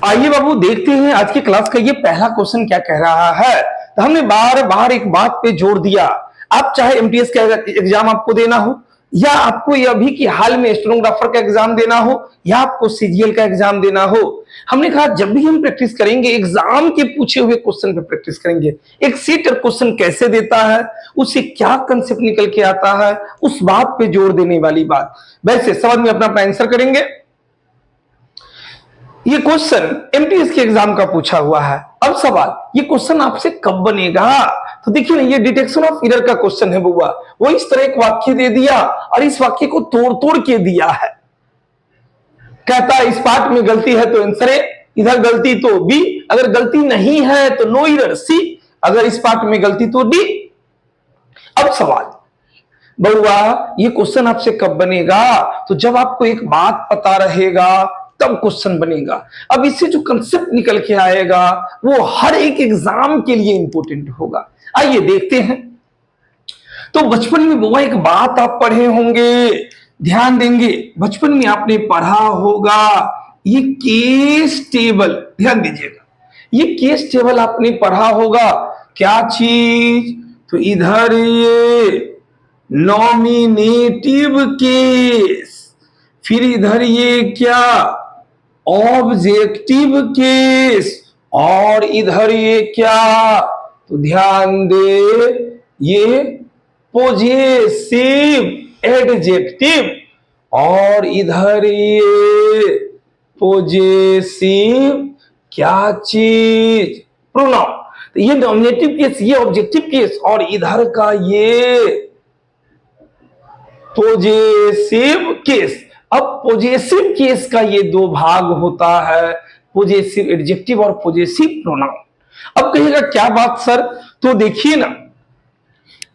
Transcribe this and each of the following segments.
आइए बाबू देखते हैं आज की क्लास का ये पहला क्वेश्चन क्या कह रहा है। तो हमने बार बार एक बात पे जोर दिया, आप चाहे एमटीएस का एग्जाम आपको देना हो, या आपको ये अभी की हाल में स्टेनोग्राफर का एग्जाम देना हो, या आपको सीजीएल का एग्जाम देना हो, हमने कहा जब भी हम प्रैक्टिस करेंगे एग्जाम के पूछे हुए क्वेश्चन पे प्रैक्टिस करेंगे। एक सीटर क्वेश्चन कैसे देता है, उससे क्या कंसेप्ट निकल के आता है, उस बात पे जोर देने वाली बात। वैसे समझ में अपना आंसर करेंगे। ये क्वेश्चन एमटीएस के एग्जाम का पूछा हुआ है। अब सवाल, ये क्वेश्चन आपसे कब बनेगा? तो देखिए ना, ये डिटेक्शन ऑफ एरर का क्वेश्चन है बुआ। वो इस तरह एक वाक्य दे दिया और इस वाक्य को तोड़ तोड़ के दिया है। कहता है इस पार्ट में गलती है तो आंसर ए, इधर गलती तो बी, अगर गलती नहीं है तो नो एरर सी, अगर इस पार्ट में गलती तो डी। अब सवाल बउआ, ये क्वेश्चन आपसे कब बनेगा? तो जब आपको एक बात पता रहेगा तब क्वेश्चन बनेगा। अब इससे जो कंसेप्ट निकल के आएगा वो हर एक एग्जाम के लिए इंपॉर्टेंट होगा। आइए देखते हैं। तो बचपन में बुआ एक बात आप पढ़े होंगे, ध्यान देंगे, बचपन में आपने पढ़ा होगा ये केस टेबल। ध्यान दीजिएगा, ये केस टेबल आपने पढ़ा होगा। क्या चीज? तो इधर ये नॉमिनेटिव केस, फिर इधर ये क्या ऑब्जेक्टिव केस, और इधर ये क्या, तो ध्यान दे, ये पोजेसिव एडजेक्टिव, और इधर ये पोजेसिव क्या चीज, प्रोनाउन। तो ये नॉमिनेटिव केस, ये ऑब्जेक्टिव केस, और इधर का ये पोजेसिव केस। अब पोजेसिव केस का ये दो भाग होता है, पोजेसिव एडजेक्टिव और पोजेसिव प्रोनाउन। अब कहिएगा क्या बात सर? तो देखिए ना,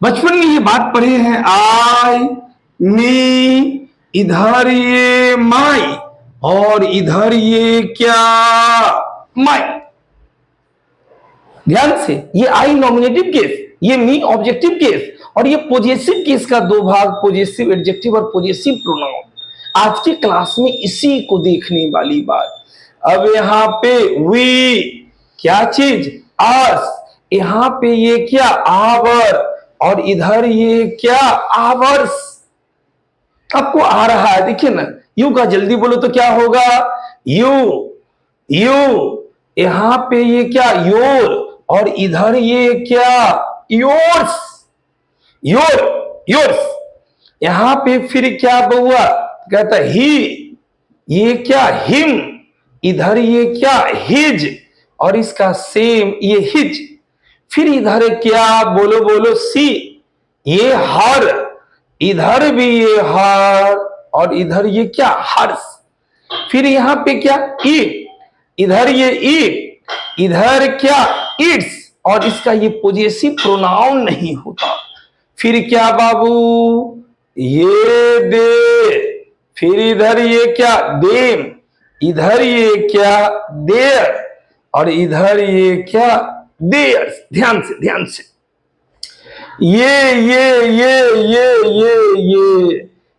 बचपन में ये बात पढ़े हैं, आई, मी, इधर ये माई, और इधर ये क्या, माई। ध्यान से, ये आई नॉमिनेटिव केस, ये मी ऑब्जेक्टिव केस, और ये पोजेसिव केस का दो भाग, पोजेसिव एडजेक्टिव और पोजेसिव प्रोनाउन। आज की क्लास में इसी को देखने वाली बात। अब यहां पे वी क्या चीज, अस, यहां पे ये क्या, आवर, और इधर ये क्या, आवर्स। आपको आ रहा है, देखिए ना, यू का जल्दी बोलो तो क्या होगा, यू, यू, यहां पे ये क्या, योर, और इधर ये क्या, योर्स, योर, योर्स। यहां पे फिर क्या बउआ, कहता ही, ये क्या, हिम, इधर ये क्या, हिज, और इसका सेम ये हिज। फिर इधर क्या, बोलो बोलो, सी, ये हर, इधर भी ये हर, और इधर ये क्या, हर्ष। फिर यहां पे क्या, ईट, इधर ये ईट, इधर क्या, इट्स, और इसका ये पोजेसिव प्रोनाउन नहीं होता। फिर क्या बाबू, ये दे, फिर इधर ये क्या, देम, इधर ये क्या, देयर, और इधर ये क्या, देयर्स। ध्यान से, ध्यान से,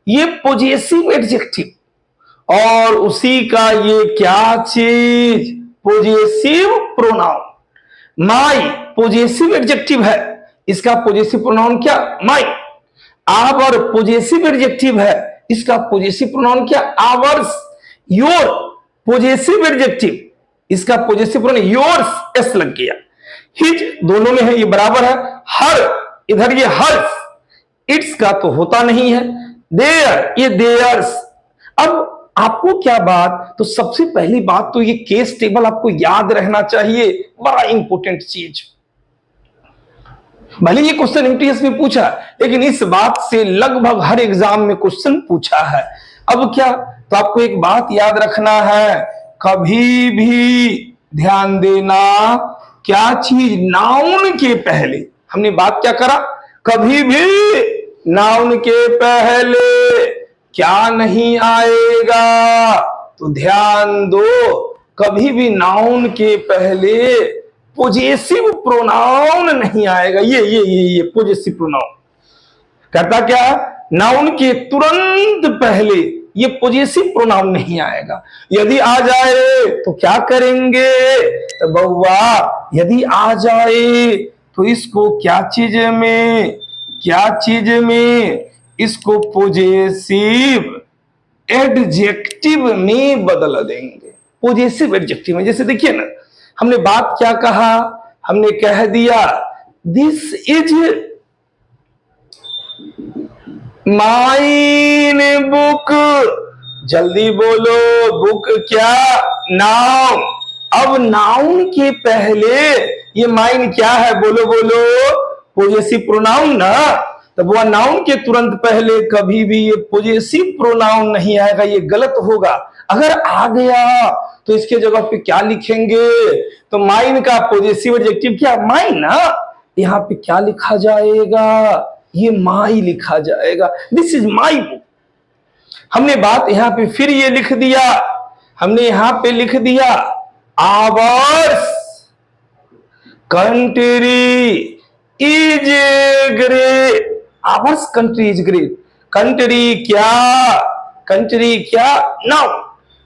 ये पोजेसिव एडजेक्टिव, और उसी का ये क्या चीज, पोजेसिव प्रोनाउन। माई पोजेसिव एडजेक्टिव है, इसका पोजेसिव प्रोनाउन क्या, माई। आवर पोजेसिव एडजेक्टिव है, इसका पोजेसिव प्रोनाउन क्या, आवर्स। योर पोजेसिव एडजेक्टिव, इसका पोजेसिव प्रोनाउन योर्स, एस लग गया। हिज दोनों में है, ये बराबर है। हर, इधर ये हर्स, इट्स का तो होता नहीं है। देयर, ये देयर्स। अब आपको क्या बात, तो सबसे पहली बात तो ये केस टेबल आपको याद रहना चाहिए, बड़ा इंपॉर्टेंट चीज। भले ये क्वेश्चन एमटीएस में पूछा, लेकिन इस बात से लगभग हर एग्जाम में क्वेश्चन पूछा है। अब क्या, तो आपको एक बात याद रखना है, कभी भी ध्यान देना, क्या चीज, नाउन के पहले, हमने बात क्या करा, कभी भी नाउन के पहले क्या नहीं आएगा, तो ध्यान दो, कभी भी नाउन के पहले पोजेसिव प्रोनाउन नहीं आएगा। ये पोजेसिव प्रोनाउन करता क्या, नाउन के तुरंत पहले ये पॉजिटिव प्रोनाउन नहीं आएगा। यदि आ जाए तो क्या करेंगे, तो बउआ यदि आ जाए तो इसको क्या चीज में, इसको पॉजिटिव एडजेक्टिव में बदल देंगे, पॉजिटिव एडजेक्टिव में। जैसे देखिए ना, हमने बात क्या कहा, हमने कह दिया दिस इज माइन बुक, जल्दी बोलो, बुक क्या, नाउन। अब नाउन के पहले ये माइन क्या है, बोलो बोलो, पॉजिटिव प्रोनाउन ना। तब वह नाउन के तुरंत पहले कभी भी ये पॉजिटिव प्रोनाउन नहीं आएगा, ये गलत होगा। अगर आ गया तो इसके जगह पे क्या लिखेंगे, तो माइन का पॉजिटिव एडजेक्टिव क्या, माइन ना। यहाँ पे क्या लिखा जाएगा, ये माई लिखा जाएगा, दिस इज माई बुक। हमने बात यहां पे फिर ये लिख दिया, हमने यहां पे लिख दिया hours country is great, hours country is great. Country क्या, नाउन।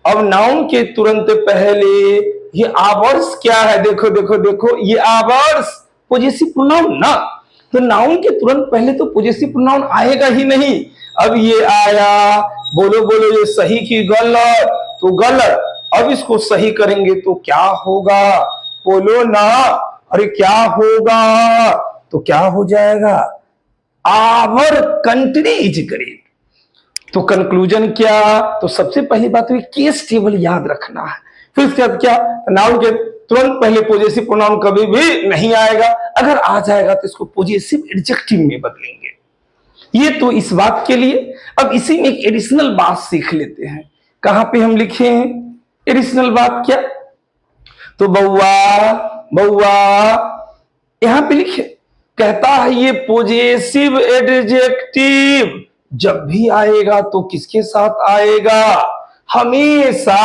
अब नाउन के तुरंत पहले ये आवर्स क्या है, देखो देखो देखो, ये आवर्स पॉजिटिव प्रोनाउन ना, तो नाउन के तुरंत पहले तो पॉजिटिव प्रोनाउन आएगा ही नहीं। अब ये आया, बोलो बोलो, ये सही की गलत, तो गलत। अब इसको सही करेंगे तो क्या होगा, बोलो ना, अरे क्या होगा, तो क्या हो जाएगा, आवर कंट्री इज ग्रेट। तो कंक्लूजन क्या, तो सबसे पहली बात तो केस टेबल याद रखना है। फिर उसके बाद क्या, नाउन के तुरंत पहले पॉजिटिव प्रोनाउन कभी भी नहीं आएगा, अगर आ जाएगा तो इसको पॉजिटिव एडजेक्टिव में बदलेंगे। ये तो इस बात के लिए। अब इसी में एक एडिशनल बात सीख लेते हैं। कहां पे हम लिखे हैं एडिशनल बात, क्या, तो बउआ यहां पे लिखे, कहता है ये पॉजिटिव एडजेक्टिव जब भी आएगा तो किसके साथ आएगा, हमेशा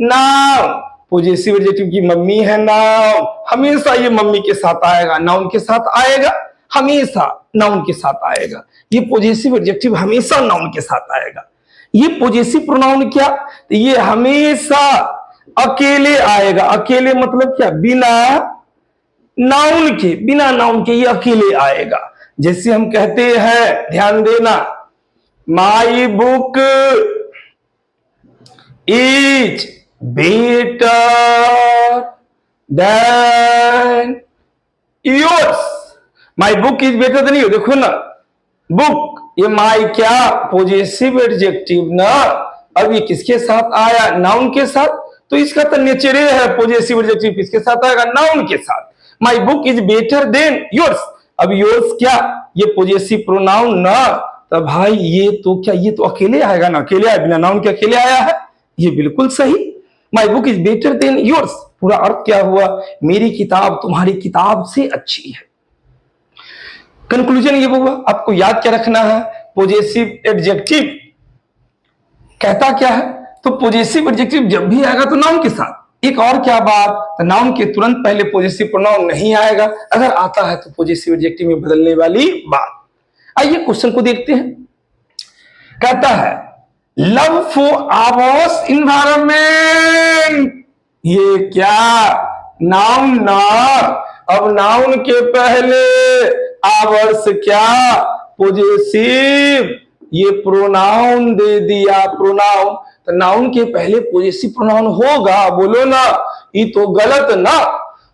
नाउन। पॉजिटिव एडजेक्टिव की मम्मी है नाउन, हमेशा ये मम्मी के साथ आएगा, नाउन के साथ आएगा, हमेशा नाउन के साथ आएगा। ये पॉजिटिव एडजेक्टिव हमेशा नाउन के साथ आएगा। ये पॉजिटिव प्रोनाउन क्या, तो ये हमेशा अकेले आएगा। अकेले मतलब क्या, बिना नाउन के ये अकेले आएगा। जैसे हम कहते हैं, ध्यान देना, my book is better than yours, my book is better than you. देखो ना, बुक, ये माई क्या, पॉजिटिव एडजेक्टिव ना। अब ये किसके साथ आया, नाउन के साथ, तो इसका तो नेचर है पॉजिटिव एडजेक्टिव किसके साथ आएगा, नाउन के साथ। My book is better than yours, अब योर्स क्या, ये पॉजिटिव प्रोनाउन ना, तो भाई ये तो क्या, ये तो अकेले आएगा ना, अकेले आया, बिना नाउन के अकेले आया है, ये बिल्कुल सही। My book is better than yours, पूरा अर्थ क्या हुआ, मेरी किताब तुम्हारी किताब से अच्छी है। कंक्लूजन ये हुआ, आपको याद क्या रखना है, पॉजिटिव एडजेक्टिव कहता क्या है, तो पॉजिटिव एडजेक्टिव जब भी आएगा तो नाउन के साथ। एक और क्या बात, तो नाउन के तुरंत पहले पॉजिटिव प्रोनाउन नहीं आएगा, अगर आता है तो पॉजिटिव एडजेक्टिव में बदलने वाली बात। आइए क्वेश्चन को देखते हैं। कहता है लव फॉर आवर्स इन्वायरमेंट, ये क्या, नाउन ना। अब नाउन के पहले आवर्स क्या, पॉजिटिव, ये प्रोनाउन दे दिया, प्रोनाउन, तो नाउन के पहले पॉजिटिव प्रोनाउन होगा, बोलो ना, ये तो गलत ना।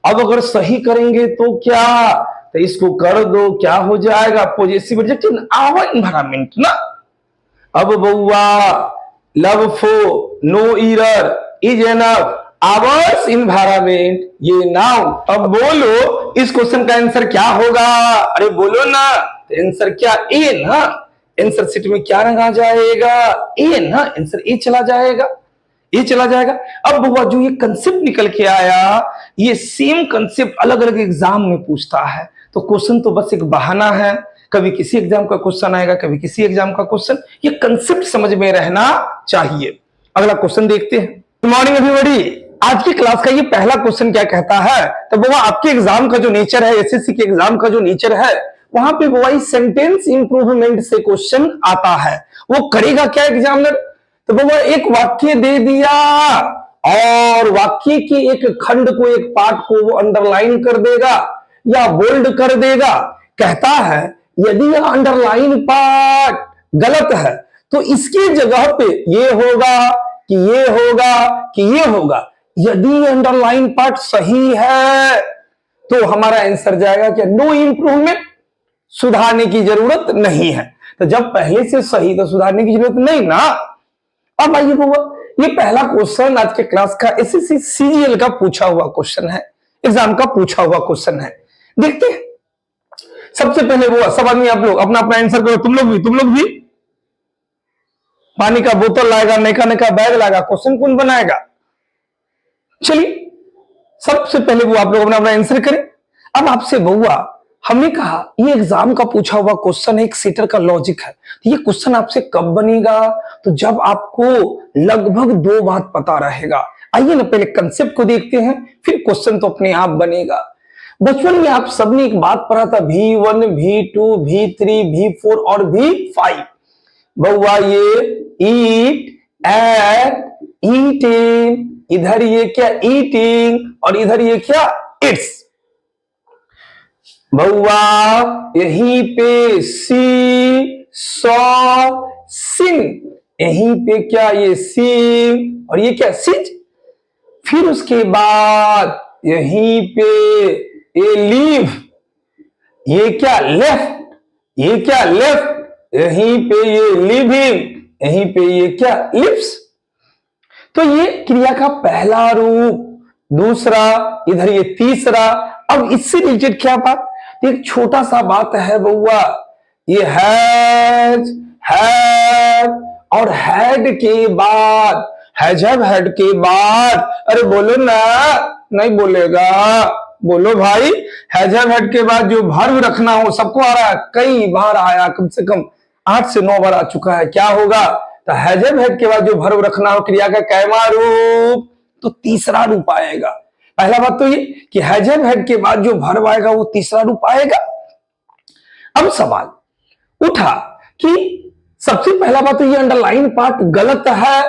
अब अगर सही करेंगे तो क्या, तो इसको कर दो, क्या हो जाएगा, पॉजिटिव एडजेक्टिव आवर एनवायरनमेंट ना। अब बउआ, love for no error is enough, ours environment, ये नाउन। अब बोलो इस क्वेश्चन का आंसर क्या होगा, अरे बोलो ना, आंसर क्या, ए ना। आंसर सीट में क्या रंगा जाएगा, ए ना, आंसर ए चला जाएगा, ए चला जाएगा। अब बउआ जो ये कंसेप्ट निकल के आया, ये सेम कंसेप्ट अलग अलग एग्जाम में पूछता है, तो क्वेश्चन तो बस एक बहाना है, कभी किसी एग्जाम का क्वेश्चन आएगा, कभी किसी एग्जाम का क्वेश्चन, ये कंसेप्ट समझ में रहना चाहिए। अगला क्वेश्चन देखते हैं। गुड मॉर्निंग एवरीबॉडी, आज की क्लास का ये पहला क्वेश्चन क्या कहता है, तो वो आपके एग्जाम का जो नेचर है, एसएससी के एग्जाम का जो नेचर है, वहां पे वो सेंटेंस इंप्रूवमेंट से क्वेश्चन आता है। वो करेगा क्या एग्जामिनर, तो बाबा एक वाक्य दे दिया और वाक्य के एक खंड को, एक पार्ट को वो अंडरलाइन कर देगा या बोल्ड कर देगा। कहता है यदि यह अंडरलाइन पार्ट गलत है तो इसकी जगह पे ये होगा कि ये होगा कि ये होगा। यदि अंडरलाइन पार्ट सही है तो हमारा आंसर जाएगा कि नो इंप्रूवमेंट, सुधारने की जरूरत नहीं है। तो जब पहले से सही तो सुधारने की जरूरत नहीं ना। अब आइए बाबा, ये पहला क्वेश्चन आज के क्लास का एसएससी सीजीएल का पूछा हुआ क्वेश्चन है, एग्जाम का पूछा हुआ क्वेश्चन है। देखते हैं। सबसे पहले वो सब आदमी आप लोग अपना अपना आंसर करो। तुम लोग भी पानी का बोतल लाएगा, नैका नैका बैग लाएगा, क्वेश्चन कौन बनाएगा? चलिए सबसे पहले वो आप लोग अपना अपना आंसर करें। अब आपसे बउआ हमने कहा ये एग्जाम का पूछा हुआ क्वेश्चन है, एक सेटर का लॉजिक है। तो ये क्वेश्चन आपसे कब बनेगा? तो जब आपको लगभग 2 बात पता रहेगा। आइए ना पहले कंसेप्ट को देखते हैं, फिर क्वेश्चन तो अपने आप बनेगा। बचपन में आप सबने एक बात पढ़ा था V1, V2, V3, V4 और V5। बउआ ये ईट, एट, ईटिंग, इधर ये क्या ईटिंग और इधर ये क्या इट्स। बउआ यहीं पे सी, सॉ, सिंग, यहीं पे क्या ये सिंग और ये क्या सिज। फिर उसके बाद यहीं पे ये लीव, ये क्या लेफ्ट, ये क्या लेफ्ट, यहीं पे ये लिविंग, यहीं पे ये क्या लिप्स। तो ये क्रिया का पहला रूप, दूसरा, इधर ये तीसरा। अब इससे रिलेटेड क्या बात? एक छोटा सा बात है बउआ, ये हैज, हैव और हैड के बाद, हैव हैड के बाद, अरे बोलो ना, नहीं बोलेगा, बोलो भाई। हैव हैड के बाद जो वर्ब रखना हो, सबको आ रहा है, कई बार आया, कम से कम 8 से 9 बार आ चुका है। क्या होगा? तो हैव हैड के बाद जो वर्ब रखना हो क्रिया का कैवा रूप, तो तीसरा रूप आएगा। पहला बात तो ये कि हैव हैड के बाद जो वर्ब आएगा वो तीसरा रूप आएगा। अब सवाल उठा कि सबसे पहला बात तो ये अंडरलाइन पार्ट गलत है,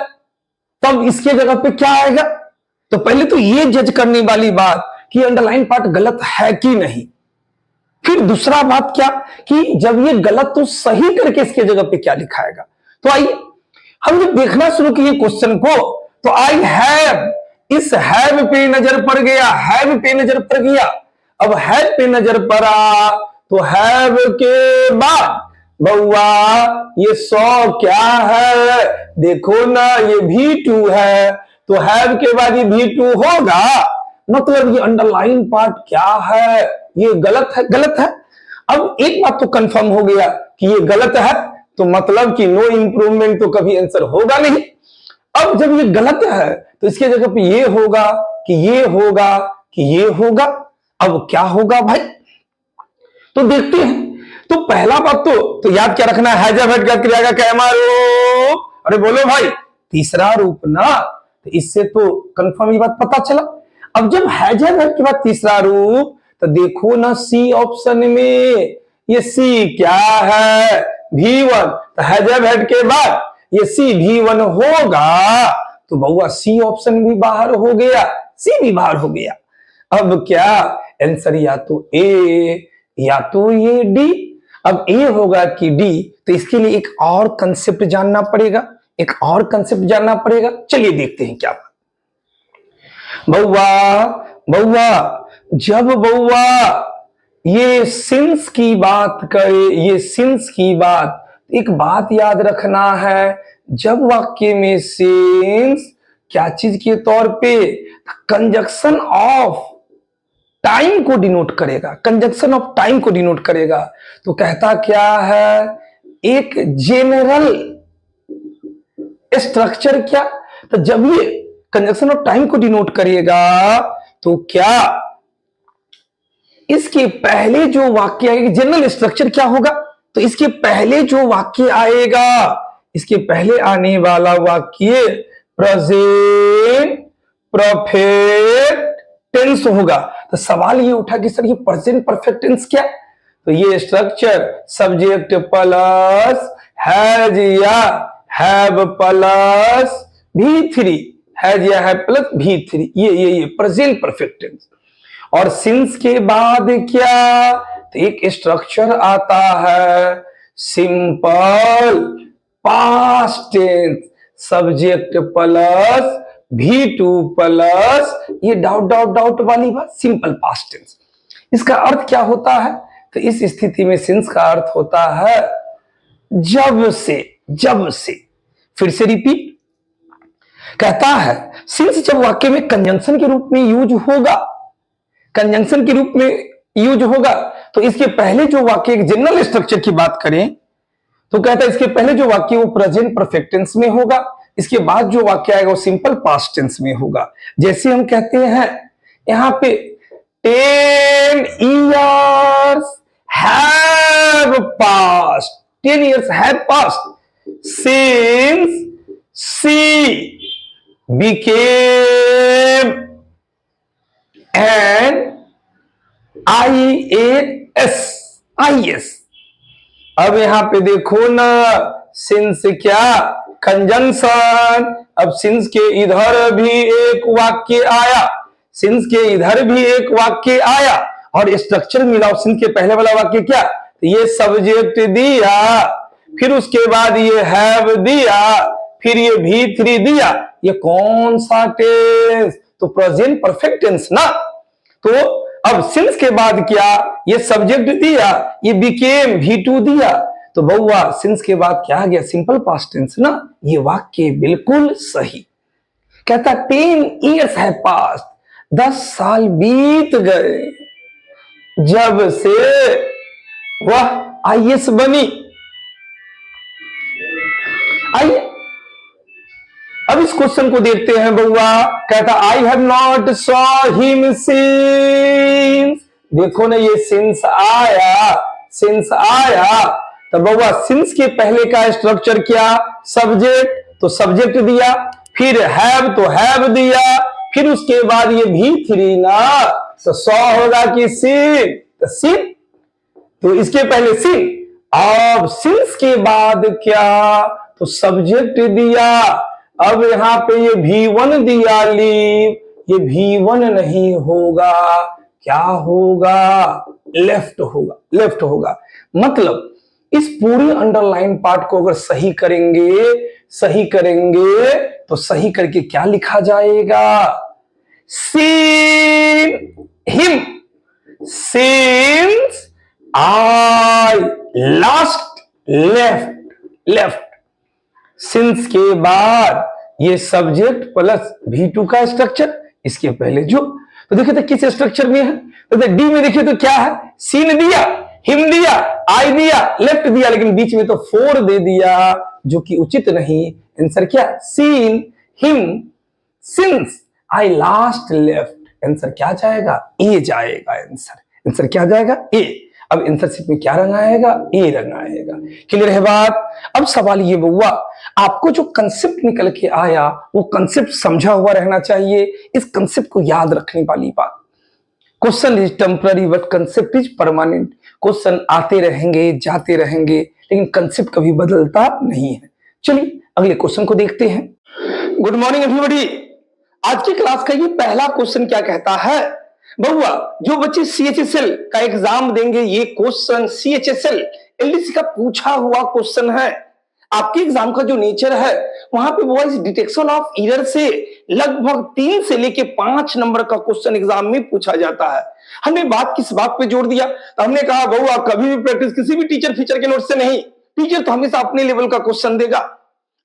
तब इसके जगह पे क्या आएगा? तो पहले तो ये जज करने वाली बात कि अंडरलाइन पार्ट गलत है कि नहीं। फिर दूसरा बात क्या कि जब ये गलत तो सही करके इसके जगह पे क्या लिखाएगा। तो आइए हम जब देखना शुरू किए क्वेश्चन को, तो आई हैव, इस हैव पे नजर पड़ गया, हैव पे नजर पड़ गया। अब हैव पे नजर पड़ा तो हैव के बाद बउआ ये 100 क्या है? देखो ना ये V2 है, तो हैव के बाद ये V2 होगा। मतलब ये अंडरलाइन पार्ट क्या है? ये गलत है, गलत है। अब एक बात तो कंफर्म हो गया कि ये गलत है, तो मतलब कि नो इंप्रूवमेंट तो कभी आंसर होगा नहीं। अब जब ये गलत है तो इसके जगह पे ये होगा कि ये होगा कि ये होगा। अब क्या होगा भाई? तो देखते हैं। तो पहला बात तो याद क्या रखना है, हैव हैड का क्रिया का कैमा रूप। अरे बोलो भाई, तीसरा रूप ना, तो इससे तो कंफर्म ये बात पता चला। अब जब हैव हैड के बाद तीसरा रूप, तो देखो ना सी ऑप्शन में, ये सी क्या है? V1। तो हैव हैड के बाद ये सी V1 होगा, तो बउआ सी ऑप्शन भी बाहर हो गया, सी भी बाहर हो गया। अब क्या आंसर? या तो ए या तो ये डी। अब ए होगा कि डी, तो इसके लिए एक और कंसेप्ट जानना पड़ेगा, एक और कंसेप्ट जानना पड़ेगा। चलिए देखते हैं क्या बात। बउआ जब बउआ ये सिंस की बात करे, ये सिंस की बात, एक बात याद रखना है, जब वाक्य में सिंस क्या चीज के तौर पे? कंजक्शन ऑफ टाइम को डिनोट करेगा, कंजक्शन ऑफ टाइम को डिनोट करेगा। तो कहता क्या है? एक जेनरल स्ट्रक्चर क्या? तो जब ये कंजक्शन ऑफ टाइम को डिनोट करेगा तो क्या इसके पहले जो वाक्य आएगा, जनरल स्ट्रक्चर क्या होगा? तो इसके पहले जो वाक्य आएगा, इसके पहले आने वाला वाक्य प्रेजेंट परफेक्ट टेंस होगा। तो सवाल ये उठा कि सर ये प्रेजेंट परफेक्ट टेंस क्या? तो ये स्ट्रक्चर सब्जेक्ट प्लस हैज या हैव प्लस V3, हैज या हैव प्लस V3, ये प्रेजेंट परफेक्ट टेंस। और सिंस के बाद क्या, तो एक स्ट्रक्चर आता है simple past tense, subject plus V2 plus ये डॉट डॉट डॉट वाली बात, सिंपल पास्ट टेंस। इसका अर्थ क्या होता है, तो इस स्थिति में सिंस का अर्थ होता है जब से। फिर से रिपीट, कहता है सिंस जब वाक्य में कंजंक्शन के रूप में यूज होगा, कंजंक्शन के रूप में यूज होगा, तो इसके पहले जो वाक्य एक जनरल स्ट्रक्चर की बात करें तो कहता है इसके पहले जो वाक्य वो प्रेजेंट परफेक्ट टेंस में होगा, इसके बाद जो वाक्य आएगा वो सिंपल पास्ट टेंस में होगा। जैसे हम कहते हैं यहां पे 10 years have passed, 10 years have passed since she became an IAS। अब यहां पे देखो ना, सिंस क्या, कंजंक्शन। अब सिंस के इधर भी एक वाक्य आया, सिंस के इधर भी एक वाक्य आया और स्ट्रक्चर मिला। सिंस के पहले वाला वाक्य क्या, ये सब्जेक्ट दिया, फिर उसके बाद ये हैव दिया, फिर ये V3 दिया। ये कौन सा टेंस, तो प्रेजेंट परफेक्ट टेंस ना। तो अब सिंस के बाद क्या, ये सब्जेक्ट दिया, ये बिकेम V2 दिया, तो बउआ सिंस के बाद क्या आ गया, सिंपल पास्ट टेंस ना। ये वाक्य बिल्कुल सही। कहता 10 years have passed, 10 साल बीत गए जब से वह IAS बनी। आइए अब इस क्वेश्चन को देखते हैं बउआ। कहता I have not saw him since. देखो ना, ये सिंस आया तो बउआ सिंस के पहले का स्ट्रक्चर क्या, सब्जेक्ट, तो सब्जेक्ट दिया, फिर हैव तो हैव दिया, फिर उसके बाद ये V3 ना, तो सॉ होगा कि सिन, तो सिन, तो इसके पहले सिन। अब सिंस के बाद क्या, तो सब्जेक्ट दिया। अब यहां पे ये V1 दिया, लीव, ये V1 नहीं होगा, क्या होगा, लेफ्ट होगा। मतलब इस पूरी अंडरलाइन पार्ट को अगर सही करेंगे तो सही करके क्या लिखा जाएगा, seen him since I last left. Since के बाद ये सब्जेक्ट प्लस V2 का स्ट्रक्चर, इसके पहले जो, तो देखिए तो किस स्ट्रक्चर में है, तो डी में देखिए तो क्या है, सीन दिया, हिम दिया, आई दिया, लेफ्ट दिया, लेकिन बीच में तो 4 दे दिया जो कि उचित नहीं। आंसर क्या, seen him since I last left. Answer क्या जाएगा, ए जाएगा। आंसर क्या जाएगा, ए। अब आंसर शीट में क्या रंग आएगा, ए रंग आएगा। क्लियर है बात। अब सवाल ये बउआ, आपको जो कंसेप्ट निकल के आया वो कंसेप्ट समझा हुआ रहना चाहिए। इस कंसेप्ट को याद रखने वाली बात, question is temporary but concept is permanent. Question आते रहेंगे जाते रहेंगे, लेकिन कंसेप्ट कभी बदलता नहीं है। चलिए अगले क्वेश्चन को देखते हैं। Good morning everybody. आज की क्लास का ये पहला क्वेश्चन क्या कहता है, बउआ जो बच्चे CHSL का एग्जाम देंगे, ये क्वेश्चन CHSL LDC का पूछा हुआ क्वेश्चन है। आपके एग्जाम का जो नेचर है वहां पे वो इस डिटेक्शन ऑफ एरर से लगभग 3 से लेके 5 नंबर का क्वेश्चन एग्जाम में पूछा जाता है। हमने बात किस बात पे जोड़ दिया, तो हमने कहा बउआ कभी भी प्रैक्टिस किसी भी टीचर फीचर के नोट से नहीं, टीचर तो हमेशा अपने लेवल का क्वेश्चन देगा।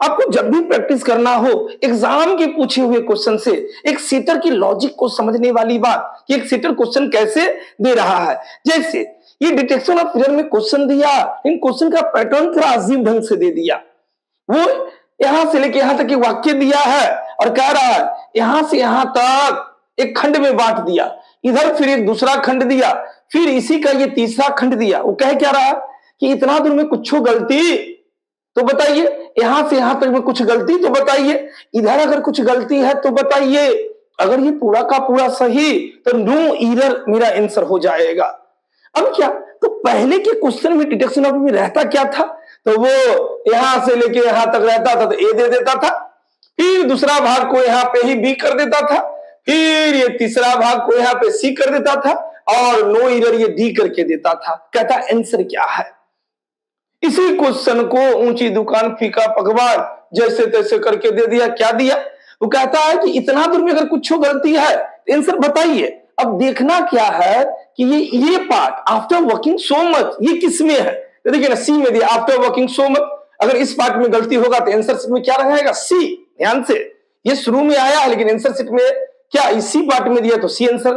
आपको जब भी प्रैक्टिस करना हो एग्जाम के पूछे हुए क्वेश्चन से, एक सीटर की लॉजिक को समझने वाली बात कि एक सीटर क्वेश्चन कैसे दे रहा है। जैसे ये डिटेक्शन ऑफ एरर में क्वेश्चन दिया, इन क्वेश्चन का पैटर्न थोड़ा अजीब ढंग से दे दिया। वो यहां से लेके यहां तक एक वाक्य दिया है और कह रहा है यहां से यहां तक एक खंड में बांट दिया, इधर फिर एक दूसरा खंड दिया, फिर इसी का ये तीसरा खंड दिया। वो कह क्या रहा है कि इतना दूर में कुछ गलती तो बताइए, यहां से यहां तक में कुछ गलती तो बताइए, इधर अगर कुछ गलती है तो बताइए। अगर ये पूरा का पूरा सही तो नो एरर मेरा आंसर हो जाएगा। अब क्या, तो पहले के क्वेश्चन में डिटेक्शन ऑफ में रहता क्या था, तो वो यहां से लेके यहां तक रहता था तो ए दे देता था, फिर दूसरा भाग को यहां पे ही बी कर देता था, फिर ये तीसरा भाग को यहां पे सी कर देता था और नो एरर ये डी करके देता था। कहता आंसर क्या है। इसी क्वेश्चन को ऊंची दुकान फीका पकवान जैसे तैसे करके दे दिया। क्या दिया? वो कहता है कि इतना दूर में अगर कुछ गलती है तो आंसर बताइए। अब देखना क्या है कि ये part after working so much ये किस में है? तो देखिए ना, सी में दिया आफ्टर वर्किंग सो मच। अगर इस पार्ट में गलती होगा तो आंसर शीट में क्या रहेगा? सी। ध्यान से, ये शुरू में आया है लेकिन आंसर शीट में क्या इसी पार्ट में दिया तो सी आंसर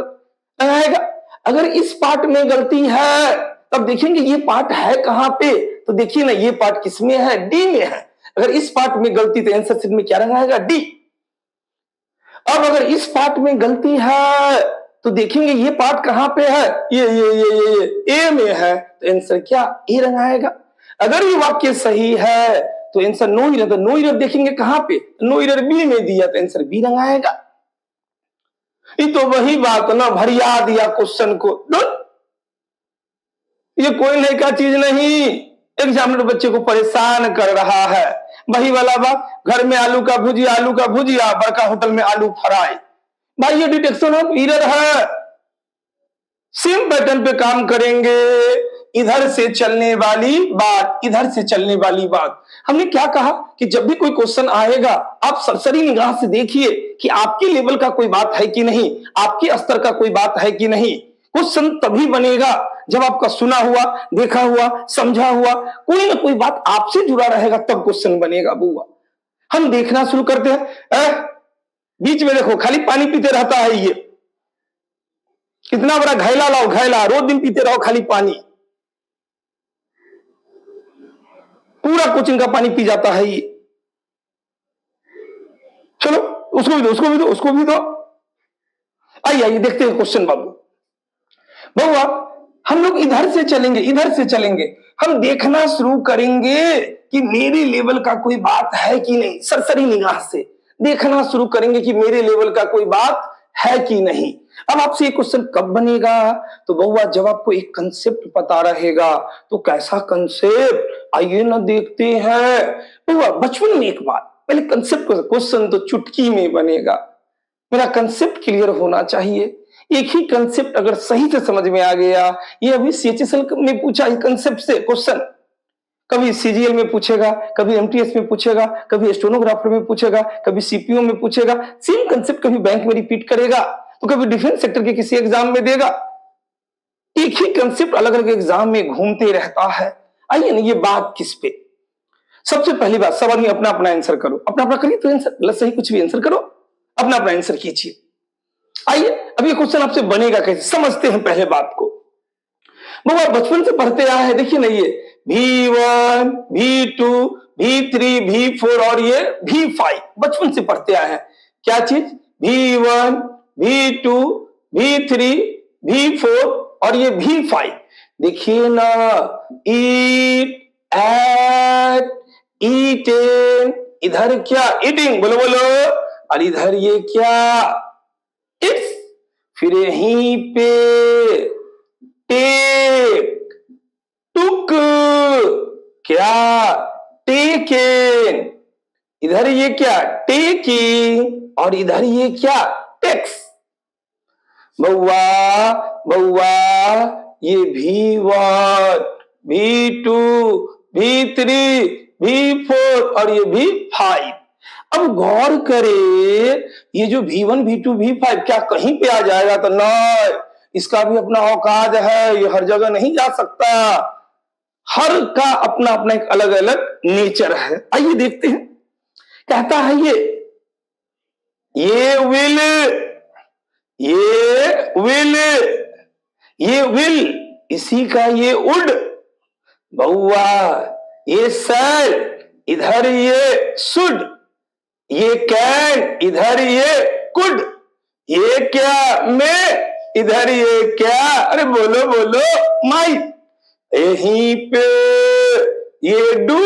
रहेगा। अगर इस पार्ट में गलती है तब देखेंगे ये पार्ट है कहां पे, तो देखिए ना ये पार्ट किसमें है? डी में है। अगर इस पार्ट में गलती तो आंसर शीट में क्या रहेगा? डी। अब अगर इस पार्ट में गलती है तो देखेंगे ये पार्ट कहां पे है? ये ए में है तो आंसर क्या? ए रहेगा। अगर ये वाक्य सही है तो आंसर नो एरर, तो नो एरर देखेंगे कहां पे? नो एरर बी में दिया तो आंसर बी रहेगा। ये तो वही बात ना, भरिया दिया क्वेश्चन को। ये कोई नई का चीज नहीं, एग्जामिनर बच्चे को परेशान कर रहा है। वही वाला बात, घर में आलू का भुजिया, बड़का होटल में आलू फ्राई। भाई ये डिटेक्शन ऑफ एरर है। सेम पैटर्न पे काम करेंगे। इधर से चलने वाली बात, इधर से चलने वाली बात। हमने क्या कहा कि जब भी कोई क्वेश्चन आएगा आप सरसरी निगाह से देखिए कि आपके लेवल का कोई बात है कि नहीं, आपके स्तर का कोई बात है कि नहीं। क्वेश्चन तभी बनेगा जब आपका सुना हुआ, देखा हुआ, समझा हुआ कोई ना कोई बात आपसे जुड़ा रहेगा, तब क्वेश्चन बनेगा बुआ। हम देखना शुरू करते हैं, बीच में देखो खाली पानी पीते रहता है ये, कितना बड़ा घैला लाओ, घैला रोज दिन पीते रहो खाली पानी, पूरा कोचिंग का पानी पी जाता है ये। चलो उसको भी दो। आइए देखते हैं क्वेश्चन बाबू। बउआ हम लोग इधर से चलेंगे, हम देखना शुरू करेंगे कि मेरे लेवल का कोई बात है कि नहीं। सरसरी निगाह से देखना शुरू करेंगे कि मेरे लेवल का कोई बात है कि नहीं। अब आपसे ये क्वेश्चन कब बनेगा? तो बउआ जब आपको एक कंसेप्ट पता रहेगा। तो कैसा कंसेप्ट, आइए ना देखते हैं। बउआ बचपन में एक बात, पहले कंसेप्ट, क्वेश्चन तो चुटकी में बनेगा। मेरा कंसेप्ट क्लियर होना चाहिए। एक ही कंसेप्ट अगर सही से समझ में आ गया, ये अभी सीएचएसएल में पूछा इस कंसेप्ट से क्वेश्चन, कभी सीजीएल में पूछेगा, कभी एमटीएस में पूछेगा, कभी स्टेनोग्राफर में पूछेगा, कभी सीपीओ में पूछेगा। सेम कंसेप्ट कभी बैंक में रिपीट करेगा, तो कभी डिफेंस सेक्टर के किसी एग्जाम में देगा। एक ही कंसेप्ट अलग अलग एग्जाम में घूमते रहता है। आइए ना ये बात किस पे। सबसे पहली बात, सब आदमी अपना अपना आंसर करो, अपना अपना करिए तो आंसर, गलत सही कुछ भी आंसर करो, अपना अपना आंसर कीजिए। आइए अब ये क्वेश्चन आपसे बनेगा कैसे, समझते हैं पहले बात को। वो बचपन से पढ़ते आए हैं। देखिए ना ये V1, V2, V3, V4 और ये V5 बचपन से पढ़ते आए हैं। क्या चीज? V1, V2, V3, V4 और ये V5। देखिए ना, eat, at, eaten, इधर क्या? eating, बोलो बोलो। और इधर ये क्या? इट्स। फिर यहीं पे टेक, टुक, क्या? टेकन। इधर ये क्या? टेकिंग। और इधर ये क्या? टेक्स। बउआ ये V1, V2, V3, V4 और ये V5। अब गौर करें, ये जो V1, V2, V5 क्या कहीं पे आ जाएगा? तो नहीं, इसका भी अपना औकात है, ये हर जगह नहीं जा सकता। हर का अपना अपना एक अलग अलग नेचर है। आइए देखते हैं। कहता है ये विल, इसी का ये उड। बउआ ये सर, इधर ये शुड, ये कैन, इधर ये कुड, ये क्या? मैं, इधर ये क्या? अरे बोलो बोलो माई। यहीं पे ये डू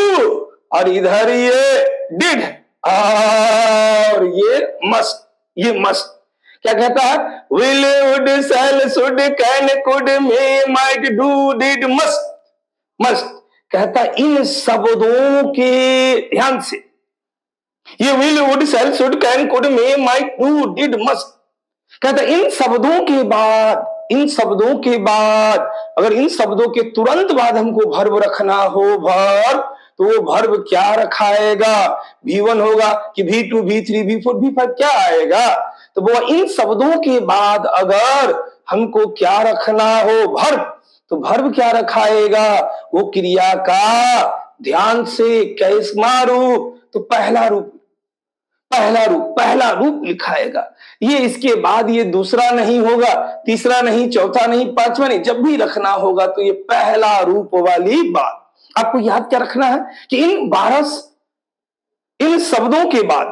और इधर ये डिड और ये मस्ट, ये मस्ट। क्या कहता है? Will, would, shall, should, can, could, may, might, do, did, must. कहता इन शब्दों के ध्यान से, ये will would shall should can could may might do did must, कहता इन शब्दों के बाद, इन शब्दों के बाद, अगर इन शब्दों के तुरंत बाद हमको वर्ब रखना हो, वर्ब, तो वो वर्ब क्या रखाएगा? V1 होगा कि V2, V3, V4, V5 क्या आएगा? तो वो इन शब्दों के बाद अगर हमको क्या रखना हो, वर्ब, तो वर्ब क्या रखाएगा? वो क्रिया का ध्यान से कैसमा रूप, तो पहला रूप, पहला रूप लिखाएगा। ये इसके बाद ये दूसरा नहीं होगा, तीसरा नहीं, चौथा नहीं, पांचवा नहीं, जब भी रखना होगा तो ये पहला रूप वाली बात। आपको याद क्या रखना है कि इन शब्दों के बाद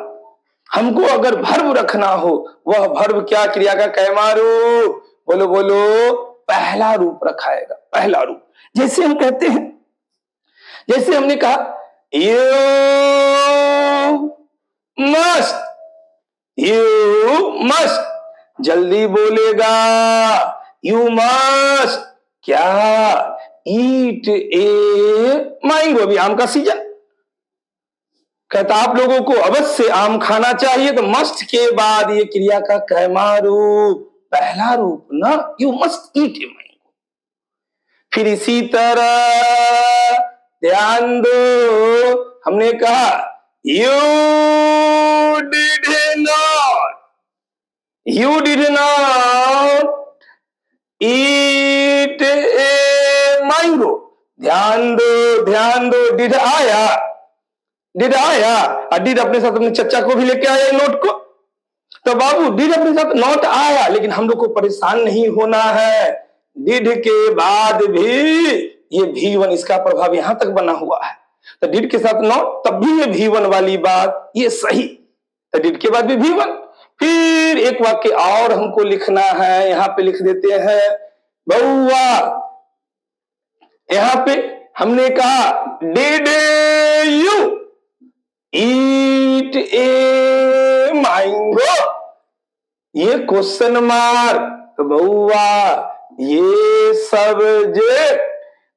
हमको अगर वर्ब रखना हो, वह वर्ब क्या क्रिया का कैमा रूप? बोलो बोलो, पहला रूप रखाएगा, पहला रूप। जैसे हम कहते हैं, जैसे हमने कहा यू मस्ट, जल्दी बोलेगा, यू मस्ट क्या? ईट ए मैंगो, अभी आम का सीजन, कहता आप लोगों को अवश्य आम खाना चाहिए, तो मस्ट के बाद ये क्रिया का कैमा रूप, पहला रूप ना, you must eat a mango. फिर इसी तरह ध्यान दो, हमने कहा you did not eat a mango. ध्यान दो, डिड आया, डिड अपने साथ अपने चचा को भी लेके आया नोट को, तो बाबू डिड अपने साथ नोट आया, लेकिन हम लोग को परेशान नहीं होना है, डिड के बाद भी ये V1 इसका प्रभाव यहां तक बना हुआ है, तो डिड के साथ नॉट, तब भी ये V1 वाली बात, ये सही, तो डिड के बाद भी V1। फिर एक वाक्य और हमको लिखना है, यहां पे लिख देते हैं बउआ, यहां पे हमने कहा did you eat a mango, ये क्वेश्चन मार्क, तो बउआ ये सब्जेक्ट,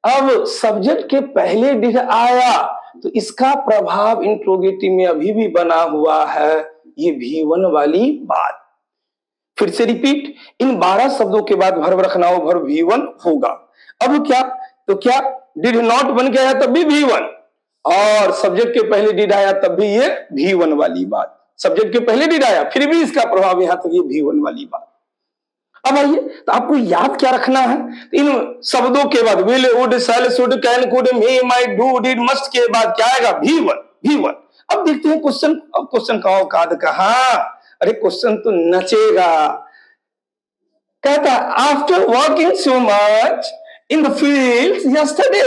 अब सब्जेक्ट के पहले डिड आया तो इसका प्रभाव इंट्रोगेटिव में अभी भी बना हुआ है, ये V1 वाली बात। फिर से रिपीट, इन 12 शब्दों के बाद वर्ब रखना हो, वर्ब V1 होगा। अब क्या, तो क्या डिड नॉट बन के आया तब भी V1, और सब्जेक्ट के पहले डिड आया तब भी ये V1 वाली बात, सब्जेक्ट के पहले डिड आया फिर भी इसका प्रभाव यहां तक ये V1 वाली बात। अब आइए, तो आपको याद क्या रखना है, इन शब्दों के बाद will would shall should can could may might do did must के बाद क्या आएगा? V1। अब देखते हैं क्वेश्चन, अब क्वेश्चन का औकात कहां, अरे क्वेश्चन तो नचेगा। कहता after working so much in the fields yesterday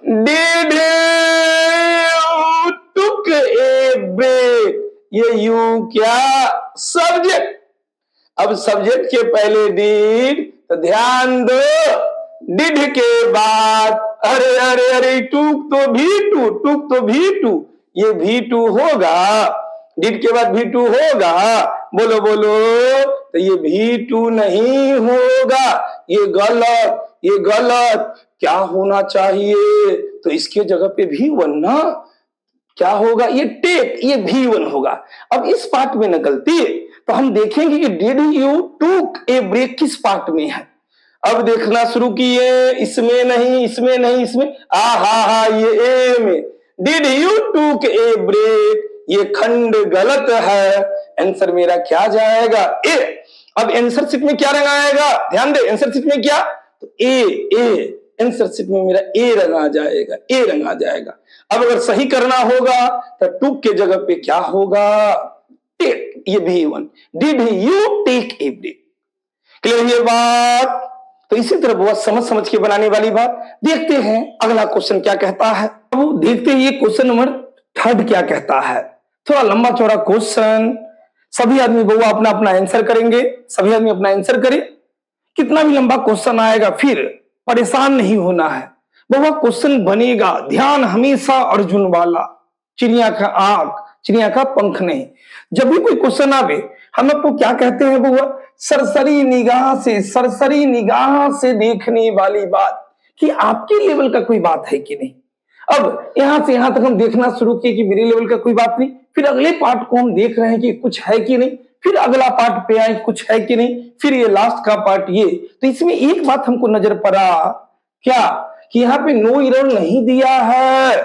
did you took a break, ये यू क्या? सब्जेक्ट, अब सब्जेक्ट के पहले डिड, तो ध्यान दो, डिड के बाद अरे टूक तो V2, ये V2 होगा, डिड के बाद V2 होगा, बोलो तो ये V2 नहीं होगा, ये गलत, क्या होना चाहिए? तो इसके जगह पे V1 ना, क्या होगा? ये टेक, ये V1 होगा। अब इस पार्ट में न गलती, तो हम देखेंगे कि did you took A break किस पार्ट में है। अब देखना शुरू किए, इसमें नहीं, इसमें हा ये ए में, did you took A break, ये खंड गलत है, आंसर मेरा क्या जाएगा? ए। अब आंसर शीट में क्या रंग आएगा? ध्यान दे, आंसर शीट में क्या? तो ए, आंसर शीट में मेरा ए रंग आ जाएगा, अब अगर सही करना होगा तो टूक के जगह पे क्या होगा? टेक, ये V1, did you take a break. Clear ये बात? तो इसी तरह बहुत समझ के बनाने वाली बात। देखते हैं अगला क्वेश्चन क्या कहता है। अब देखते हैं ये क्वेश्चन नंबर 3 क्या कहता है। थोड़ा लंबा चौड़ा क्वेश्चन, सभी आदमी बउआ अपना अपना आंसर करेंगे, सभी आदमी अपना आंसर करें। कितना भी लंबा क्वेश्चन आएगा फिर परेशान नहीं होना है, बउआ क्वेश्चन बनेगा। ध्यान हमेशा अर्जुन वाला, चिड़िया का आंख चिड़िया का पंख नहीं। जब भी कोई क्वेश्चन आवे हम आपको क्या कहते हैं बउआ? सरसरी निगाह से देखने वाली बात। कि आपके लेवल का कोई बात है कि नहीं। अब यहां से यहां तक हम देखना शुरू किए कि मेरे लेवल का कोई बात नहीं, फिर अगले पार्ट को हम देख रहे हैं कि कुछ है कि नहीं, फिर अगला पार्ट पे आए कुछ है कि नहीं, फिर ये लास्ट का पार्ट ये। तो इसमें एक बात हमको नजर पड़ा क्या कि यहाँ पे नो एरर नहीं दिया है।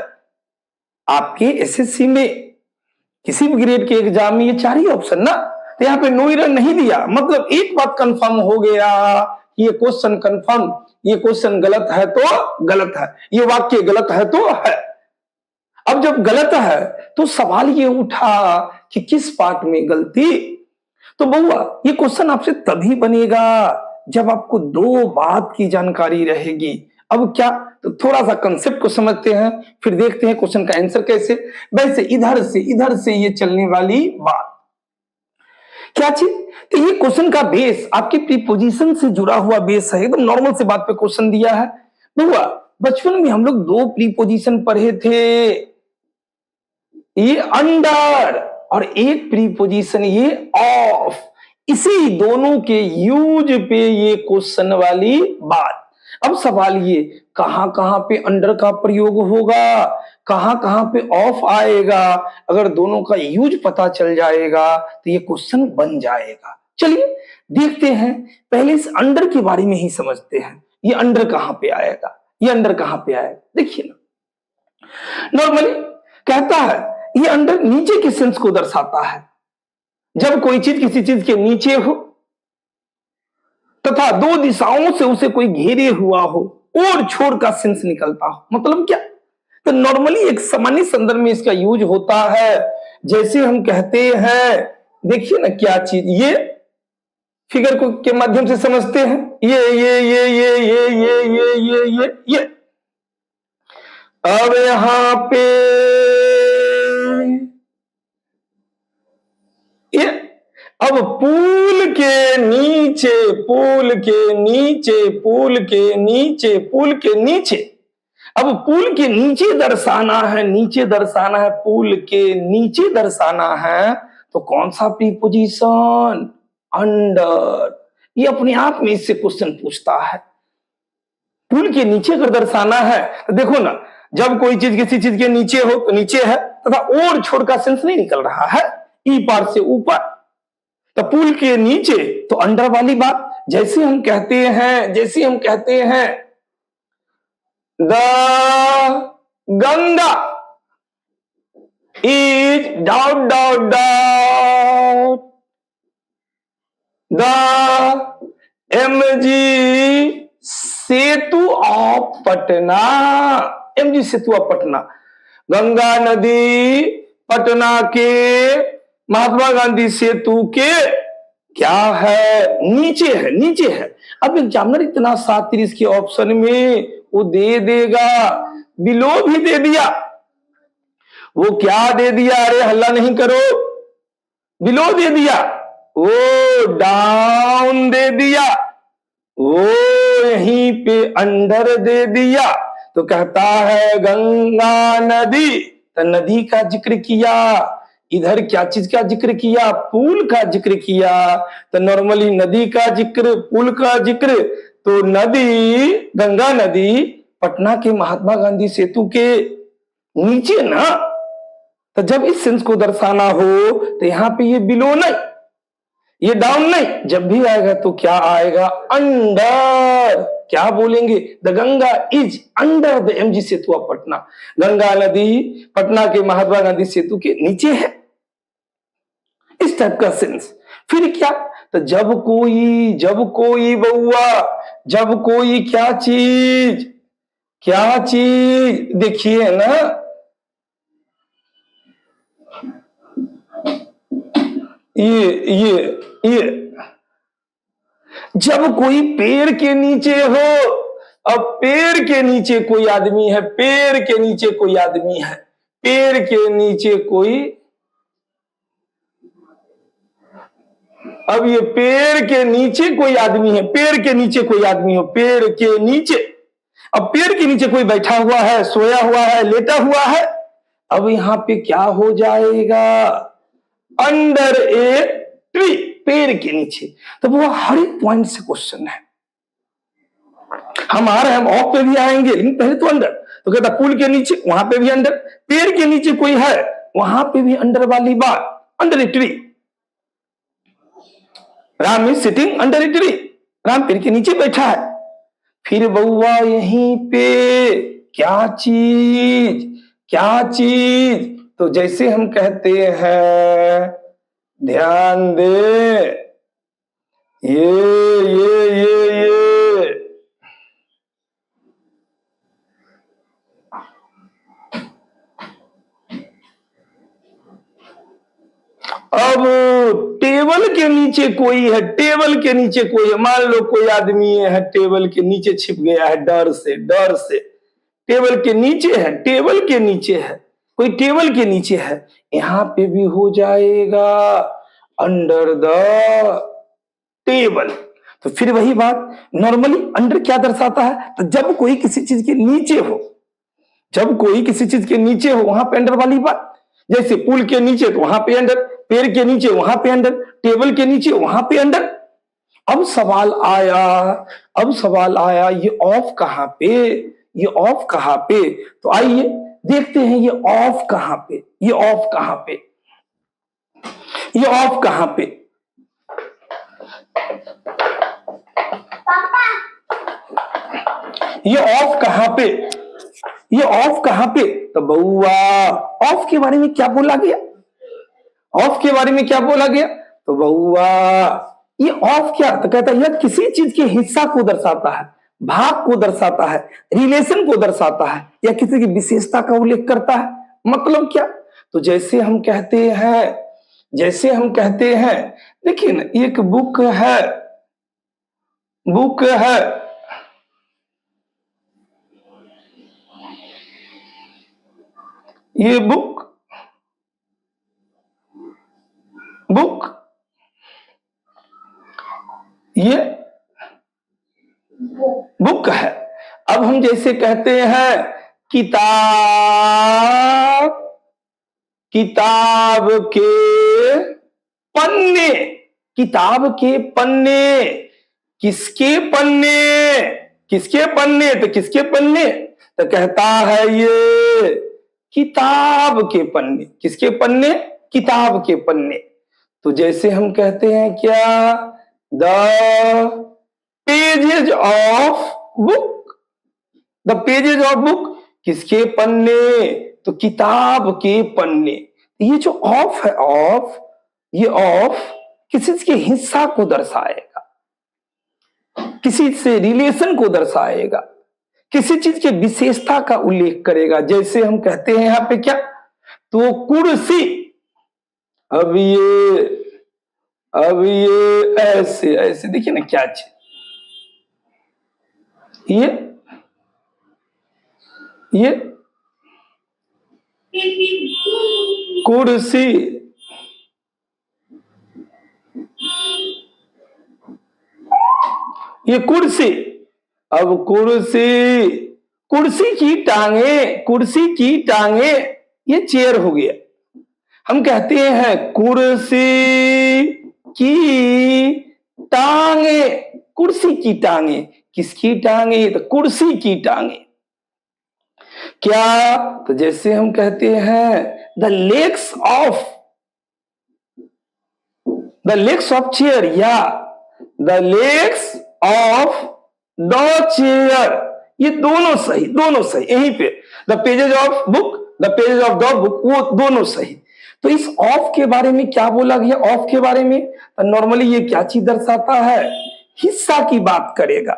आपके एसएससी में किसी भी ग्रेड के एग्जाम में ये 4 ही ऑप्शन ना, तो यहाँ पे नो एरर नहीं दिया, मतलब एक बात कंफर्म हो गया, ये क्वेश्चन कंफर्म, ये क्वेश्चन गलत है तो गलत है, ये वाक्य गलत है तो है। अब जब गलत है तो सवाल ये उठा कि किस पार्ट में गलती। तो बउआ ये क्वेश्चन आपसे तभी बनेगा जब आपको 2 बात की जानकारी रहेगी। अब क्या, तो थोड़ा सा कंसेप्ट को समझते हैं, फिर देखते हैं क्वेश्चन का आंसर कैसे। वैसे इधर से ये चलने वाली बात क्या चीज, तो ये क्वेश्चन का बेस आपके प्रीपोजिशन से जुड़ा हुआ बेस है, एकदम नॉर्मल से बात पे क्वेश्चन दिया है। बउआ बचपन में हम लोग 2 प्रीपोजिशन पढ़े थे, ये अंडर और एक प्रीपोजिशन ये ऑफ, इसी दोनों के यूज पे ये क्वेश्चन वाली बात। अब सवाल ये कहां कहां पे अंडर का प्रयोग होगा, कहां कहां पे ऑफ आएगा, अगर दोनों का यूज पता चल जाएगा तो ये क्वेश्चन बन जाएगा। चलिए देखते हैं, पहले इस अंडर के बारे में ही समझते हैं। ये अंडर कहां पे आएगा, ये अंडर कहां पे आएगा, देखिए ना, नॉर्मली कहता है ये अंडर नीचे के सेंस को दर्शाता है, जब कोई चीज किसी चीज के नीचे हो तथा 2 दिशाओं से उसे कोई घेरे हुआ हो और छोर का सेंस निकलता हो। मतलब क्या, तो नॉर्मली एक सामान्य संदर्भ में इसका यूज होता है, जैसे हम कहते हैं, देखिए ना क्या चीज, ये फिगर को के माध्यम से समझते हैं, ये अब यहां पे ये, अब पुल के नीचे, पुल के नीचे, पुल के नीचे, पुल के नीचे, अब पुल के नीचे दर्शाना है, नीचे दर्शाना है, पुल के नीचे दर्शाना है, तो कौन सा प्रीपोजिशन, अंडर। ये अपने आप में इससे क्वेश्चन पूछता है, पुल के नीचे अगर दर्शाना है तो देखो ना, जब कोई चीज किसी चीज के नीचे हो तो नीचे है, तथा और छोर का सेंस नहीं निकल रहा है, ई पार से ऊपर, तो पुल के नीचे तो अंडर वाली बात। जैसे हम कहते हैं the Ganga is dot dot dot the MG Setu of Patna, MG Setu of Patna, Ganga नदी पटना के महात्मा गांधी सेतु के क्या है, नीचे है, नीचे है। अब एग्जामिनर इतना शातिर इसके ऑप्शन में वो दे देगा, बिलो भी दे दिया, वो क्या दे दिया, अरे हल्ला नहीं करो, बिलो दे दिया, वो डाउन दे दिया, वो यहीं पे अंडर दे दिया, तो कहता है गंगा नदी, तो नदी का जिक्र किया, इधर क्या चीज का जिक्र किया, पुल का जिक्र किया, तो नॉर्मली नदी का जिक्र, पुल का जिक्र, तो नदी, गंगा नदी पटना के महात्मा गांधी सेतु के नीचे ना, तो जब इस सेंस को दर्शाना हो तो यहां पे ये बिलो नहीं, ये डाउन नहीं, जब भी आएगा तो क्या आएगा, अंडर। क्या बोलेंगे, the Ganga is under the MG Setu of Patna, Ganga नदी पटना के महात्मा गांधी सेतु के नीचे है, इस टाइप का सेंस। फिर क्या, तो जब कोई बउआ, जब कोई क्या चीज, देखिए ना, ये जब कोई पेड़ के नीचे हो, अब पेड़ के नीचे कोई आदमी है, पेड़ के नीचे कोई आदमी है, पेड़ के नीचे कोई, अब ये पेड़ के नीचे कोई आदमी है, पेड़ के नीचे कोई आदमी हो, पेड़ के नीचे, अब पेड़ के नीचे कोई बैठा हुआ है, सोया हुआ है, लेटा हुआ है, अब यहां पे क्या हो जाएगा, अंडर ए ट्री, पेड़ के नीचे। तो वो हर एक पॉइंट से क्वेश्चन है, हम आ रहे हैं, हम ऑफ पे भी आएंगे, लेकिन पहले तो अंडर। तो कहता पुल के नीचे, वहां पे भी अंडर, पेड़ के नीचे कोई है, वहां पे भी अंडर वाली बात, under a tree. Ram is sitting under a tree, Ram पेड़ के नीचे बैठा है। फिर बउआ यहीं पे क्या चीज, क्या चीज, तो जैसे हम कहते हैं, ध्यान दे, ये अब टेबल के नीचे कोई है, टेबल के नीचे कोई है, मान लो कोई आदमी है, टेबल के नीचे छिप गया है, डर से, डर से टेबल के नीचे है, टेबल के नीचे है, कोई टेबल के नीचे है, यहां पे भी हो जाएगा अंडर द टेबल। तो फिर वही बात, नॉर्मली अंडर क्या दर्शाता है, तो जब कोई किसी चीज के नीचे हो, जब कोई किसी चीज के नीचे हो वहां पे अंडर वाली बात। जैसे पुल के नीचे तो वहां पे अंडर, पेड़ के नीचे वहां पे अंडर, टेबल के नीचे वहां पे अंडर। अब सवाल आया, अब सवाल आया, ये ऑफ कहां पे, ये ऑफ कहां पे। तो आइए देखते हैं ये ऑफ कहां पे, ये ऑफ कहां पे, ये ऑफ कहां पे। ये ऑफ कहां पे, ये ऑफ कहां पे। तो बउआ ऑफ के बारे में क्या बोला गया, ऑफ के बारे में क्या बोला गया। तो बउआ ये ऑफ क्या, तो कहता है यह किसी चीज के हिस्सा को दर्शाता है, भाग को दर्शाता है, रिलेशन को दर्शाता है, या किसी की विशेषता का उल्लेख करता है। मतलब क्या, तो जैसे हम कहते हैं, जैसे हम कहते हैं, देखिए ना, एक बुक है, बुक है, ये बुक, बुक, ये बुक है। अब हम जैसे कहते हैं किताब, किताब के पन्ने, किताब के पन्ने, किसके पन्ने, किसके पन्ने, तो किसके पन्ने, तो कहता है ये किताब के पन्ने, किसके पन्ने, किताब के पन्ने। तो जैसे हम कहते हैं क्या, the pages of book, the pages of book, किसके पन्ने, तो किताब के पन्ने। ये जो ऑफ है, ऑफ, ये ऑफ किसी के हिस्सा को दर्शाएगा, किसी से रिलेशन को दर्शाएगा, किसी चीज के विशेषता का उल्लेख करेगा। जैसे हम कहते हैं यहां पे क्या, तो कुर्सी, अब ये ऐसे ऐसे, देखिए ना क्या चीज, ये कुर्सी, ये कुर्सी। अब कुर्सी, कुर्सी की टांगे, कुर्सी की टांगे, ये चेयर हो गया। हम कहते हैं कुर्सी की टांगे, कुर्सी की टांगे, किसकी टांगे, तो कुर्सी की टांगे। क्या, तो जैसे हम कहते हैं the legs of, the legs of chair, या the legs of the chair, ये दोनों सही, दोनों सही। यहीं पे the pages of book, the pages of the book, वो दोनों सही। तो इस ऑफ के बारे में क्या बोला गया, ऑफ के बारे में नॉर्मली ये क्या चीज दर्शाता है, हिस्सा की बात करेगा,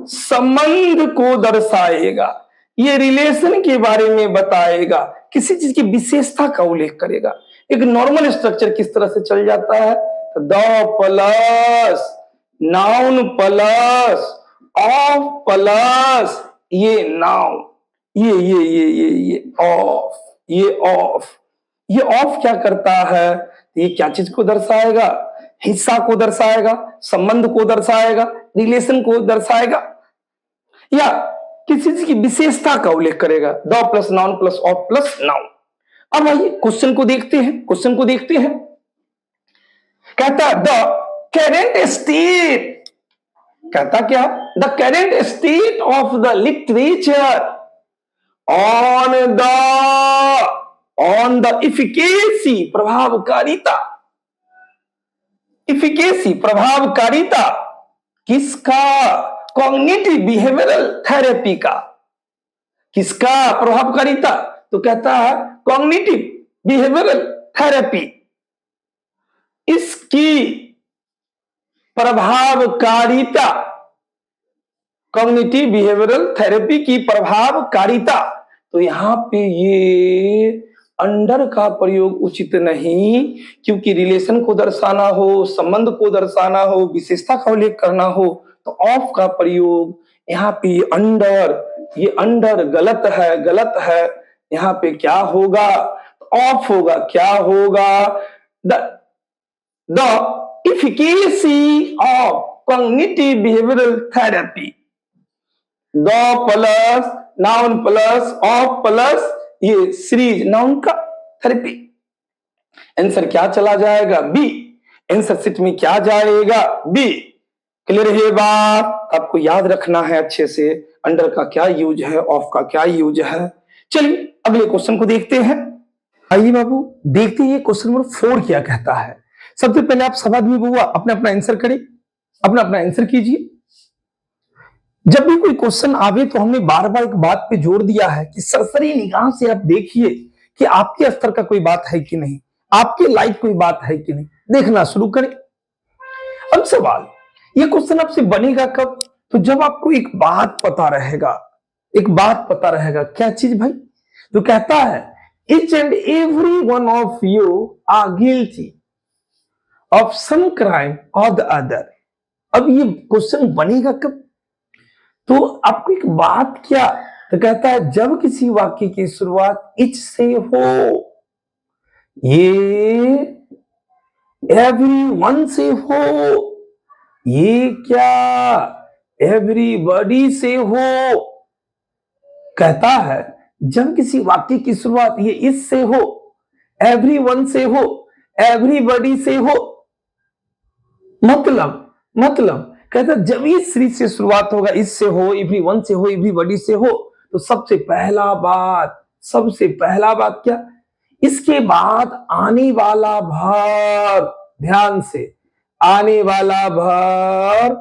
संबंध को दर्शाएगा, ये रिलेशन के बारे में बताएगा, किसी चीज की विशेषता का उल्लेख करेगा। एक नॉर्मल स्ट्रक्चर किस तरह से चल जाता है, तो the plus noun plus of plus ये नाउन, ये ऑफ, ये ऑफ, ये ऑफ क्या करता है, ये क्या चीज को दर्शाएगा, हिस्सा को दर्शाएगा, संबंध को दर्शाएगा, रिलेशन को दर्शाएगा, या किसी चीज की विशेषता का उल्लेख करेगा। The plus noun plus of plus noun. अब आइए क्वेश्चन को देखते हैं, क्वेश्चन को देखते हैं। कहता है द करेंट स्टेट, कहता क्या, the current state of the literature on the efficacy प्रभावकारिता, इफिकेसी प्रभावकारिता किसका, कॉग्निटिव बिहेवियरल थेरेपी का, किसका प्रभावकारिता, तो कहता है कॉग्निटिव बिहेवियरल थेरेपी, इसकी प्रभावकारिता, कॉग्निटिव बिहेवियरल थेरेपी की प्रभावकारिता। तो यहां पे ये अंडर का प्रयोग उचित नहीं, क्योंकि रिलेशन को दर्शाना हो, संबंध को दर्शाना हो, विशेषता का उल्लेख करना हो तो ऑफ का प्रयोग। यहाँ पे ये अंडर गलत है, गलत है। यहाँ पे क्या होगा, ऑफ होगा, क्या होगा, the efficacy of cognitive behavioral therapy, the plus noun plus of plus ये सीरीज नाउन का थेरेपी। आंसर क्या चला जाएगा, बी। आंसर सीट में क्या जाएगा, बी। क्लियर है बात, आपको याद रखना है अच्छे से अंडर का क्या यूज है, ऑफ का क्या यूज है। चलिए अगले क्वेश्चन को देखते हैं। आइए बाबू देखते हैं क्वेश्चन नंबर 4 क्या कहता है। सबसे पहले आप सब आदमी बुआ अपना अपना आंसर करें, अपना अपना आंसर कीजिए। जब भी कोई क्वेश्चन आवे तो हमने बार बार एक बात पे जोर दिया है कि सरसरी निगाह से आप देखिए कि आपके स्तर का कोई बात है कि नहीं, आपके लायक कोई बात है कि नहीं, देखना शुरू करें। अब सवाल, ये क्वेश्चन आपसे बनेगा कब, तो जब आपको एक बात पता रहेगा, एक बात पता रहेगा। क्या चीज भाई, तो कहता है each and every one of you are guilty of some crime or the other। अब ये क्वेश्चन बनेगा कब, तो आपको एक बात क्या, तो कहता है जब किसी वाक्य की शुरुआत इच से हो, ये एवरीवन से हो, ये क्या एवरीबॉडी से हो। कहता है जब किसी वाक्य की शुरुआत ये इस से हो, एवरीवन से हो, एवरीबॉडी से हो, मतलब कहता है जब इस सीरीज से शुरुआत होगा, इससे हो, एवरीवन से हो, एवरीबॉडी से हो, तो सबसे पहला बात क्या, इसके बाद आने वाला भार, ध्यान से, आने वाला भार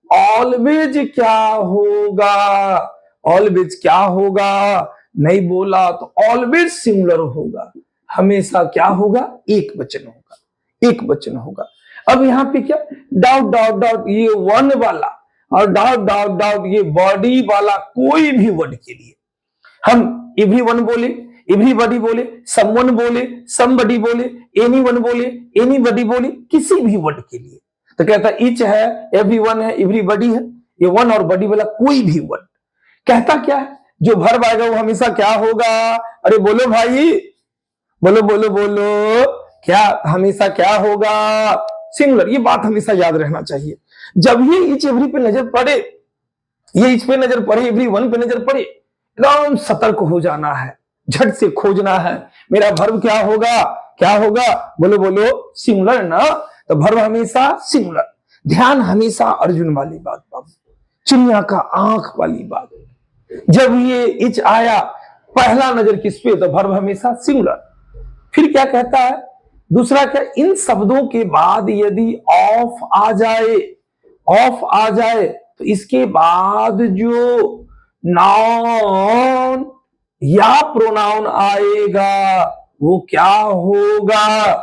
ऑलवेज क्या होगा, ऑलवेज क्या होगा, नहीं बोला तो ऑलवेज सिंगुलर होगा, हमेशा क्या होगा, एक वचन होगा, एक वचन होगा। अब यहाँ पे क्या, डाउट ये वन वाला और डाउट ये बॉडी वाला कोई भी वर्ड के लिए हम एवरीवन बोले, एवरीबॉडी बोले, समवन बोले, समबडी बोले, एनीवन बोले, एनीबॉडी बोले, किसी भी वर्ड के लिए तो कहता है ईच है, एवरीवन है, एवरीबॉडी है, ये वन और बॉडी वाला कोई भी वर्ड। कहता क्या है, जो वर्ब आएगा वो हमेशा क्या होगा, अरे बोलो भाई, बोलो क्या, हमेशा क्या होगा, सिंगुलर। ये बात हमेशा याद रहना चाहिए। जब ये ईच एवरी पे नजर पड़े, ये ईच पे नजर पड़े, एवरी वन पे नजर पड़े, एकदम सतर्क हो जाना है, झट से खोजना है मेरा वर्ब क्या होगा, बोलो सिंगुलर ना, तो वर्ब हमेशा सिंगुलर। ध्यान हमेशा अर्जुन वाली बात बाबू, चिड़िया का आंख वाली बात। जब ये इच आया पहला नजर किस पे, तो वर्ब हमेशा सिंगुलर। फिर क्या कहता है, दूसरा क्या, इन शब्दों के बाद यदि ऑफ आ जाए तो इसके बाद जो नाउन या प्रोनाउन आएगा वो क्या होगा,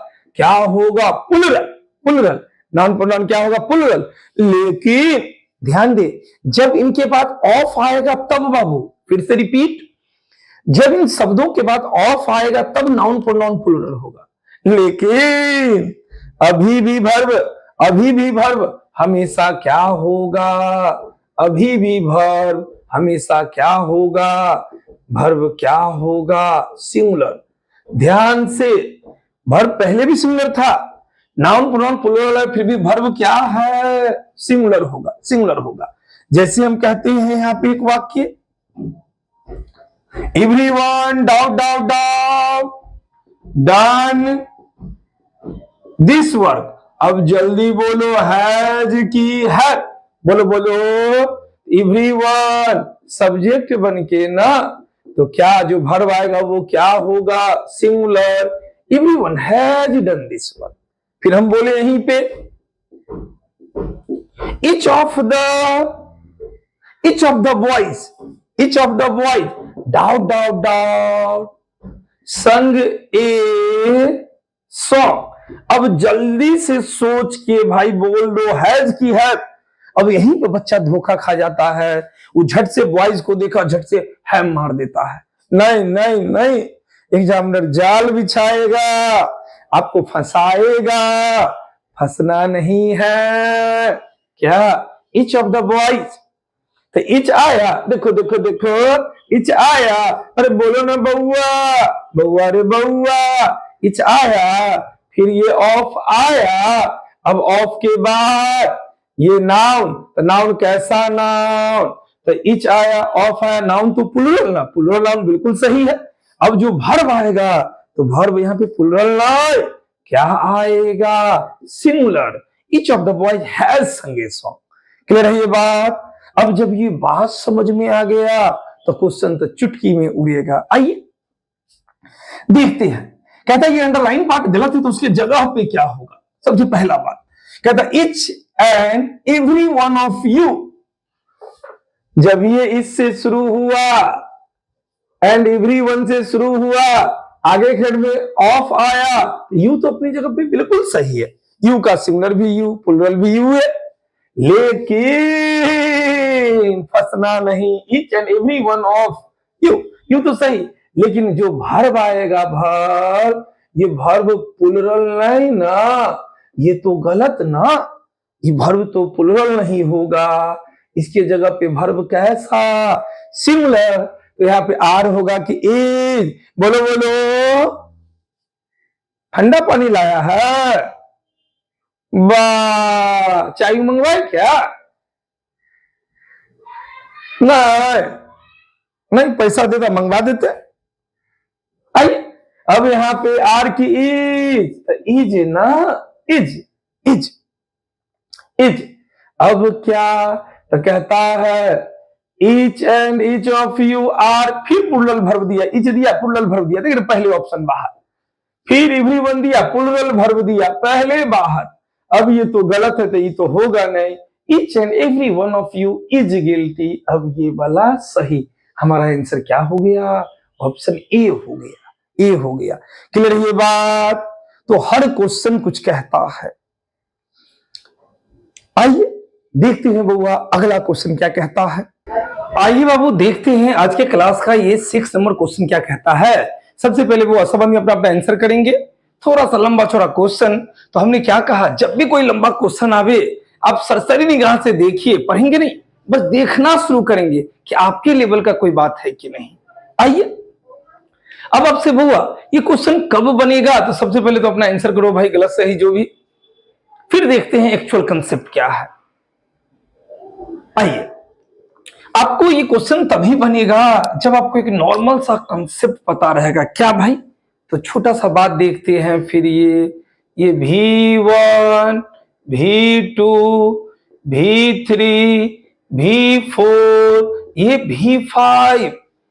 प्लुरल। नाउन प्रोनाउन क्या होगा, प्लुरल। लेकिन ध्यान दे, जब इनके बाद ऑफ आएगा तब बाबू, फिर से रिपीट, जब इन शब्दों के बाद ऑफ आएगा तब नाउन प्रोनाउन प्लुरल होगा। लेकिन अभी भी वर्ब हमेशा क्या होगा, अभी भी वर्ब हमेशा क्या होगा, वर्ब क्या होगा, सिंगुलर। ध्यान से, वर्ब पहले भी सिंगुलर था, नाउन प्रोनाउन प्लुरल है, फिर भी वर्ब क्या है, सिंगुलर होगा। जैसे हम कहते हैं यहाँ पे एक वाक्य, everyone doubt done this work. अब जल्दी बोलो, हैज की है, बोलो बोलो, एवरीवन सब्जेक्ट बन के ना, तो क्या जो वर्ब आएगा वो क्या होगा, singular. Everyone has done this one. फिर हम बोले यहीं पे each of the boys dot संग ए सॉन्ग। अब जल्दी से सोच के भाई बोल दो हैज की है। अब यहीं पे बच्चा धोखा खा जाता है, वो झट से बॉयज को देखा, झट से हैम मार देता है। नहीं नहीं नहीं, एग्जामिनर जाल बिछाएगा, आपको फंसाएगा, फंसना नहीं है। क्या ईच ऑफ द बॉयज, तो ईच आया, देखो देखो देखो, ईच आया, अरे बोलो ना बउआ, बउआ रे बउआ, ईच आया, फिर ये ऑफ आया। अब ऑफ के बाद ये नाउन, तो नाउन कैसा नाउन, तो ईच आया, ऑफ आया, नाउन तो प्लुरल ना, प्लुरल नाउन बिल्कुल सही है। अब जो वर्ब आएगा, तो वर्ब यहाँ पे प्लुरल नाउन क्या आएगा, singular. Each of the boys has संग ए सॉन्ग। क्लियर है ये बात। अब जब ये बात समझ में आ गया, तो क्वेश्चन तो चुटकी में उड़ेगा। आइए देखते हैं। कहता है ये अंडरलाइन पार्ट गलत है, तो उसके जगह पे क्या होगा। सबसे पहला बात कहता है each and every one of you. जब ये इससे शुरू हुआ, एंड एवरी वन से शुरू हुआ, आगे खंड में ऑफ आया, यू तो अपनी जगह पे बिल्कुल सही है। यू का सिंगुलर भी यू, प्लुरल भी यू है, लेकिन फंसना नहीं। Each and every one of you, you तो सही, लेकिन जो वर्ब आएगा, वर्ब, ये वर्ब प्लुरल नहीं ना, ये तो गलत ना, ये वर्ब तो प्लुरल नहीं होगा। इसके जगह पे वर्ब कैसा, सिंगुलर। तो यहाँ पे आर होगा कि इज। बोलो बोलो, ठंडा पानी लाया है, वाह, चाय मंगवाए क्या, नहीं नहीं, पैसा देता मंगवा देते। आइए अब यहाँ पे आर की इज ना, इज इज इज। अब क्या, तो कहता है each and each of you are, फिर प्लुरल वर्ब दिया, इच दिया, प्लुरल वर्ब दिया, देखिए पहले ऑप्शन बाहर, फिर एवरीवन दिया, प्लुरल वर्ब दिया, पहले बाहर। अब ये तो गलत है, तो ये तो होगा नहीं। Each and every one of you is guilty. अब ये वाला सही, हमारा आंसर क्या हो गया, ऑप्शन ए हो गया, ए हो गया। क्लियर ये बात। तो हर क्वेश्चन कुछ कहता है। आइए देखते हैं बउआ अगला क्वेश्चन क्या कहता है। आइए बाबू देखते हैं आज के क्लास का ये 6 नंबर क्वेश्चन क्या कहता है। सबसे पहले वो सब आदमी अपना अपना आंसर करेंगे। थोड़ा सा लंबा चौड़ा क्वेश्चन, तो हमने क्या कहा, जब भी कोई लंबा क्वेश्चन आवे, आप सरसरी निगाह से देखिए, पढ़ेंगे नहीं, बस देखना शुरू करेंगे कि आपके लेवल का कोई बात है कि नहीं। आइए अब आपसे बुआ ये क्वेश्चन कब बनेगा, तो सबसे पहले तो अपना आंसर करो भाई, गलत सही जो भी, फिर देखते हैं एक्चुअल कंसेप्ट क्या है। आइए आपको ये क्वेश्चन तभी बनेगा जब आपको एक नॉर्मल सा कंसेप्ट पता रहेगा। क्या भाई, तो छोटा सा बात देखते हैं। फिर ये V1 V2 V3 V4 ये V5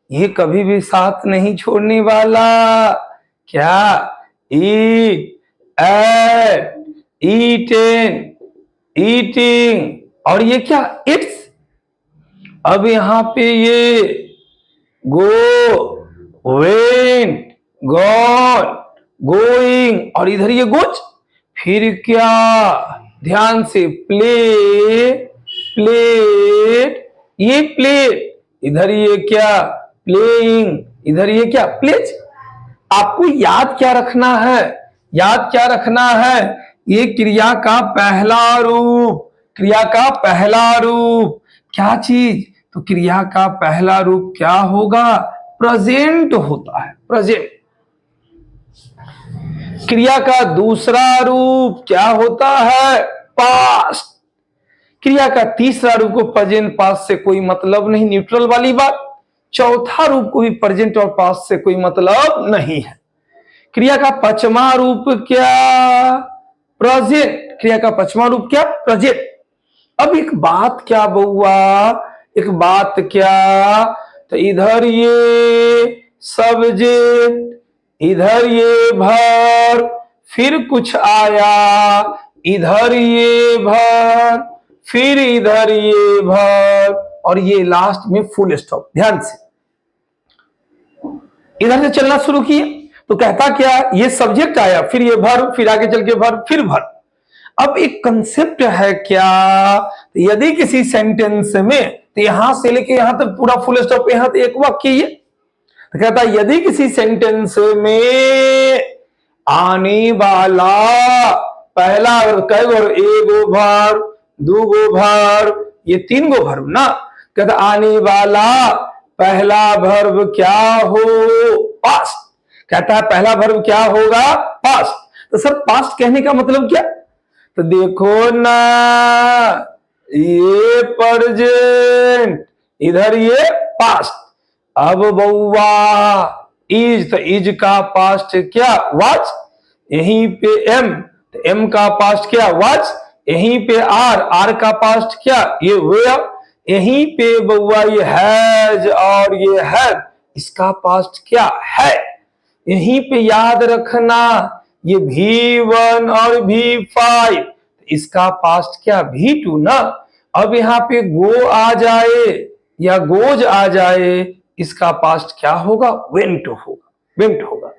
ये कभी भी साथ नहीं छोड़ने वाला। क्या, ईट एट ईटिंग ईटिंग, और ये क्या, इट्स। अब यहां पे ये गो वेंट गॉन गोइंग, और इधर ये गोच। फिर क्या, ध्यान से, प्ले प्लेट, ये प्लेट, इधर ये क्या, प्लेइंग, इधर ये क्या, प्लेज। आपको याद क्या रखना है, याद क्या रखना है, ये क्रिया का पहला रूप, क्रिया का पहला रूप क्या चीज, तो क्रिया का पहला रूप क्या होगा, प्रेजेंट होता है, प्रेजेंट। क्रिया का दूसरा रूप क्या होता है, पास्ट। क्रिया का तीसरा रूप को प्रेजेंट पास्ट से कोई मतलब नहीं, न्यूट्रल वाली बात। चौथा रूप को भी प्रेजेंट और पास्ट से कोई मतलब नहीं है। क्रिया का पांचवा रूप क्या, प्रेजेंट। क्रिया का पांचवा रूप क्या, प्रेजेंट। अब एक बात क्या बउआ, एक बात क्या, तो इधर ये सब्जेक्ट, इधर ये भर, फिर कुछ आया, इधर ये भर, फिर इधर ये भर, और ये लास्ट में फुल स्टॉप। ध्यान से इधर से चलना शुरू किया तो कहता क्या, ये सब्जेक्ट आया, फिर ये भर, फिर आगे चल के भर, फिर भर। अब एक कंसेप्ट है क्या, यदि किसी सेंटेंस में, तो यहां से लेके यहां तक पूरा फुल स्टॉप, यहां तक एक वाक्य ये तो कहता है, यदि किसी सेंटेंस में आने वाला पहला कई बार, एगो भर, दूगो भर, ये तीन गो भर्व ना, कहता आने वाला पहला भर्व क्या हो, पास्ट। कहता है पहला भर्व क्या होगा, पास्ट। तो सर पास्ट कहने का मतलब क्या, तो देखो ना, ये प्रेजेंट, इधर ये पास्ट। अब बउआ इज, तो इज का पास्ट क्या, वाज। यहीं पे एम, तो एम का पास्ट क्या, वाज। यहीं पे आर, आर का पास्ट क्या, ये वेयर। यहीं पे बउआ ये हैज और ये हैव, इसका पास्ट क्या है। यहीं पे याद रखना ये V1 और V5, इसका पास्ट क्या, V2 ना। अब यहाँ पे गो आ जाए या गोज आ जाए, इसका पास्ट क्या होगा, वेंट होगा, वेंट होगा।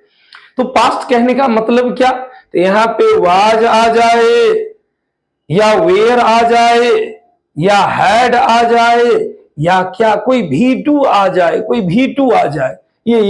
तो पास्ट कहने का मतलब क्या, तो यहाँ पे वाज आ जाए या वेयर आ जाए या हैड आ जाए या क्या कोई V2 आ जाए, कोई V2 आ जाए, ये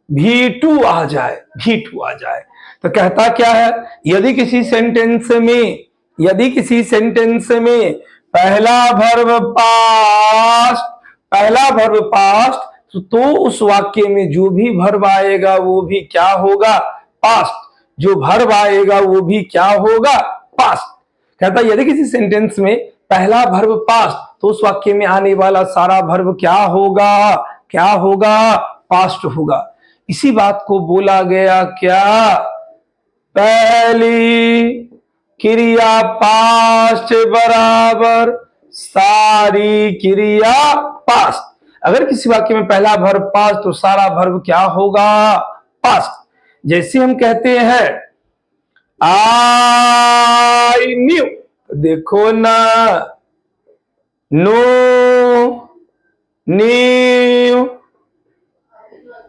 V2 आ जाए, V2 आ जाए। तो कहता क्या है, यदि किसी सेंटेंस में, यदि किसी सेंटेंस में पहला भर्व पास्ट, पहला भर्व पास्ट, तो उस वाक्य में जो भी भर्व आएगा वो भी क्या होगा, पास्ट। जो भर्व आएगा वो भी क्या होगा, पास्ट। कहता यदि किसी सेंटेंस में पहला भर्व पास्ट, तो उस वाक्य में आने वाला सारा भर्व क्या होगा, क्या होगा, पास्ट होगा। इसी बात को बोला गया क्या, पहली क्रिया पास्ट बराबर सारी क्रिया पास्ट। अगर किसी वाक्य में पहला भर्व पास्ट, तो सारा भर्व क्या होगा, पास्ट। जैसे हम कहते हैं आई न्यू, देखो ना, नो, न्यू,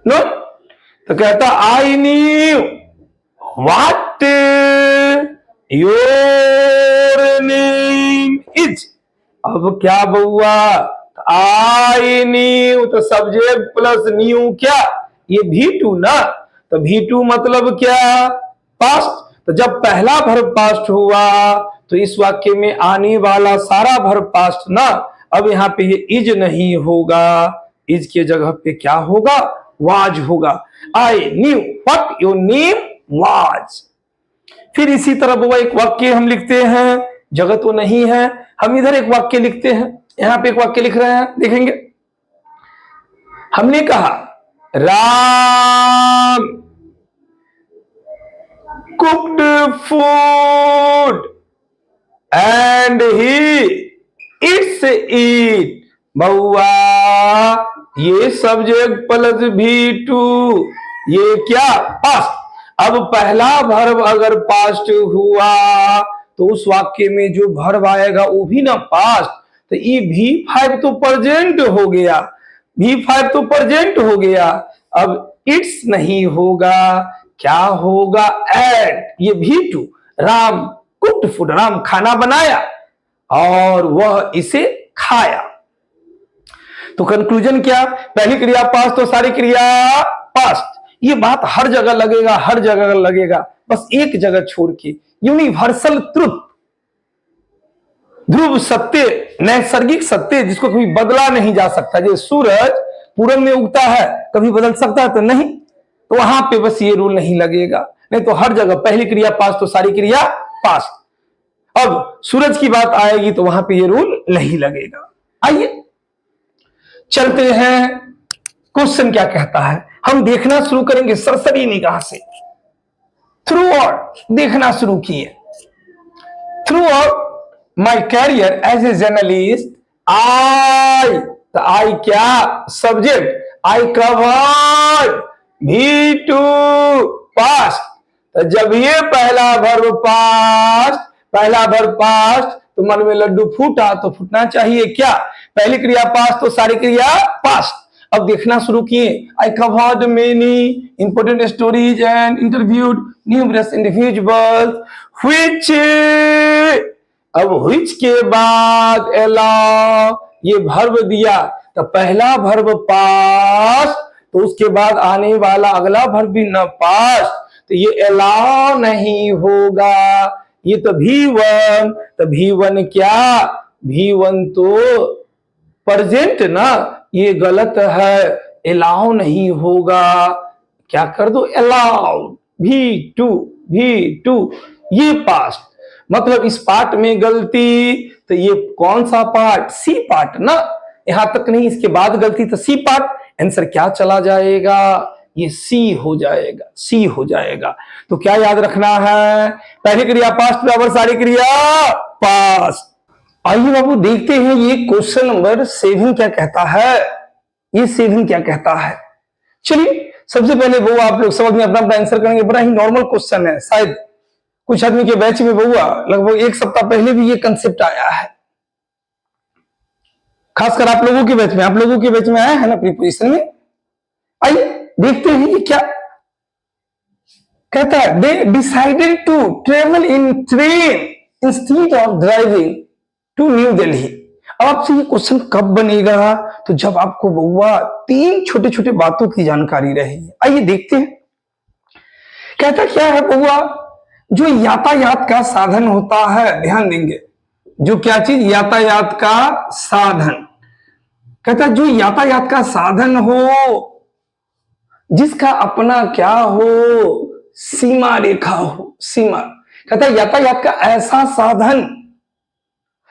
नो, तो कहता I knew what your name is. अब क्या बउआ, आई न्यू, तो सब्जेक्ट प्लस न्यू क्या, ये V2 ना। तो V2 मतलब क्या, पास्ट। तो जब पहला भर्व पास्ट हुआ, तो इस वाक्य में आने वाला सारा भर्व पास्ट ना। अब यहाँ पे ये इज नहीं होगा, इज के जगह पे क्या होगा, वाज होगा। I knew what your name was. फिर इसी तरह वो एक वाक्य हम लिखते हैं, जगह तो नहीं है, हम इधर एक वाक्य लिखते हैं, यहां पे एक वाक्य लिख रहे हैं, देखेंगे। हमने कहा Ram cooked food and he eats eat. बउआ ये सब्जेक्ट प्लस V2, ये क्या, पास्ट। अब पहला भर्व अगर पास्ट हुआ, तो उस वाक्य में जो भर्व आएगा वो भी ना पास्ट। तो ये V5 तो प्रेजेंट हो गया, V5 तो प्रेजेंट हो गया। अब इट्स नहीं होगा, क्या होगा, एड। ये V2, Ram cooked food, Ram खाना बनाया और वह इसे खाया। तो कंक्लूजन क्या, पहली क्रिया पास्ट, तो सारी क्रिया पास्ट। ये बात हर जगह लगेगा, हर जगह लगेगा, बस एक जगह छोड़ के, यूनिवर्सल ट्रुथ, ध्रुव सत्य, नैसर्गिक सत्य, जिसको कभी बदला नहीं जा सकता। जैसे सूरज पूरब में उगता है, कभी बदल सकता है तो नहीं, तो वहां पे बस ये रूल नहीं लगेगा। नहीं तो हर जगह पहली क्रिया पास्ट, तो सारी क्रिया पास्ट। अब सूरज की बात आएगी तो वहां पे ये रूल नहीं लगेगा। आइए चलते हैं, क्वेश्चन क्या कहता है, हम देखना शुरू करेंगे सरसरी निगाह से, थ्रू आउट देखना शुरू किए, through Throughout my career as a journalist, I क्या subject, I covered V2 past। तो जब ये पहला वर्ब पास्ट तो मन में लड्डू फूटा तो फूटना चाहिए क्या, पहली क्रिया पास्ट तो सारी क्रिया पास्ट। अब देखना शुरू किए, I covered many important stories and interviewed numerous individuals which, अब which के बाद allow ये भर्व दिया, तो पहला भर्व पास्ट तो उसके बाद आने वाला अगला भर्व भी न पास्ट, तो ये allow नहीं होगा, ये तो V1, तो V1 क्या, V1 तो प्रेजेंट ना, ये गलत है, अलाउ नहीं होगा, क्या कर दो अलाउड, V2 ये पास्ट, मतलब इस पार्ट में गलती, तो ये कौन सा पार्ट, सी पार्ट ना, यहां तक नहीं, इसके बाद गलती तो सी पार्ट, आंसर क्या चला जाएगा, ये सी हो जाएगा। तो क्या याद रखना है, पहली क्रिया पास्ट बराबर सारी क्रिया पास्ट। आइए बाबू देखते हैं ये क्वेश्चन नंबर 7 क्या कहता है, ये 7 क्या कहता है। चलिए सबसे पहले वो आप लोग समझ में अपना आंसर करेंगे, बड़ा ही नॉर्मल क्वेश्चन है, शायद कुछ आदमी के बैच में बहुआ लगभग एक सप्ताह पहले भी ये कंसेप्ट आया है, खासकर आप लोगों के बैच में आया है ना प्रीपोजिशन में। आइए देखते हैं ये क्या कहता है, they decided to travel in train instead of driving to New Delhi. अब आपसे ये क्वेश्चन कब बनेगा, तो जब आपको बहुआ 3 छोटे छोटे बातों की जानकारी रहेगी। आइए देखते हैं कहता क्या है बहुआ, जो यातायात का साधन होता है, ध्यान देंगे, जो क्या चीज, यातायात का साधन, कहता जो यातायात का साधन हो जिसका अपना क्या हो, सीमा रेखा हो, सीमा, कहता यातायात का ऐसा साधन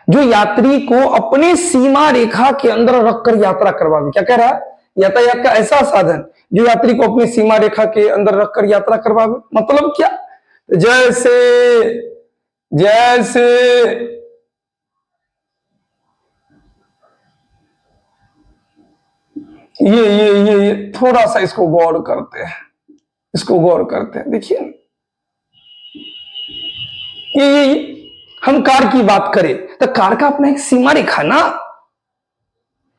जो यात्री को अपने सीमा रेखा के अंदर रखकर यात्रा करवावे। क्या कह रहा है, यातायात का ऐसा साधन जो यात्री को अपनी सीमा रेखा के अंदर रखकर यात्रा करवावे, मतलब क्या, जैसे ये थोड़ा सा इसको गौर करते हैं, देखिए ये हम कार की बात करें तो कार का अपना एक सीमा रेखा ना,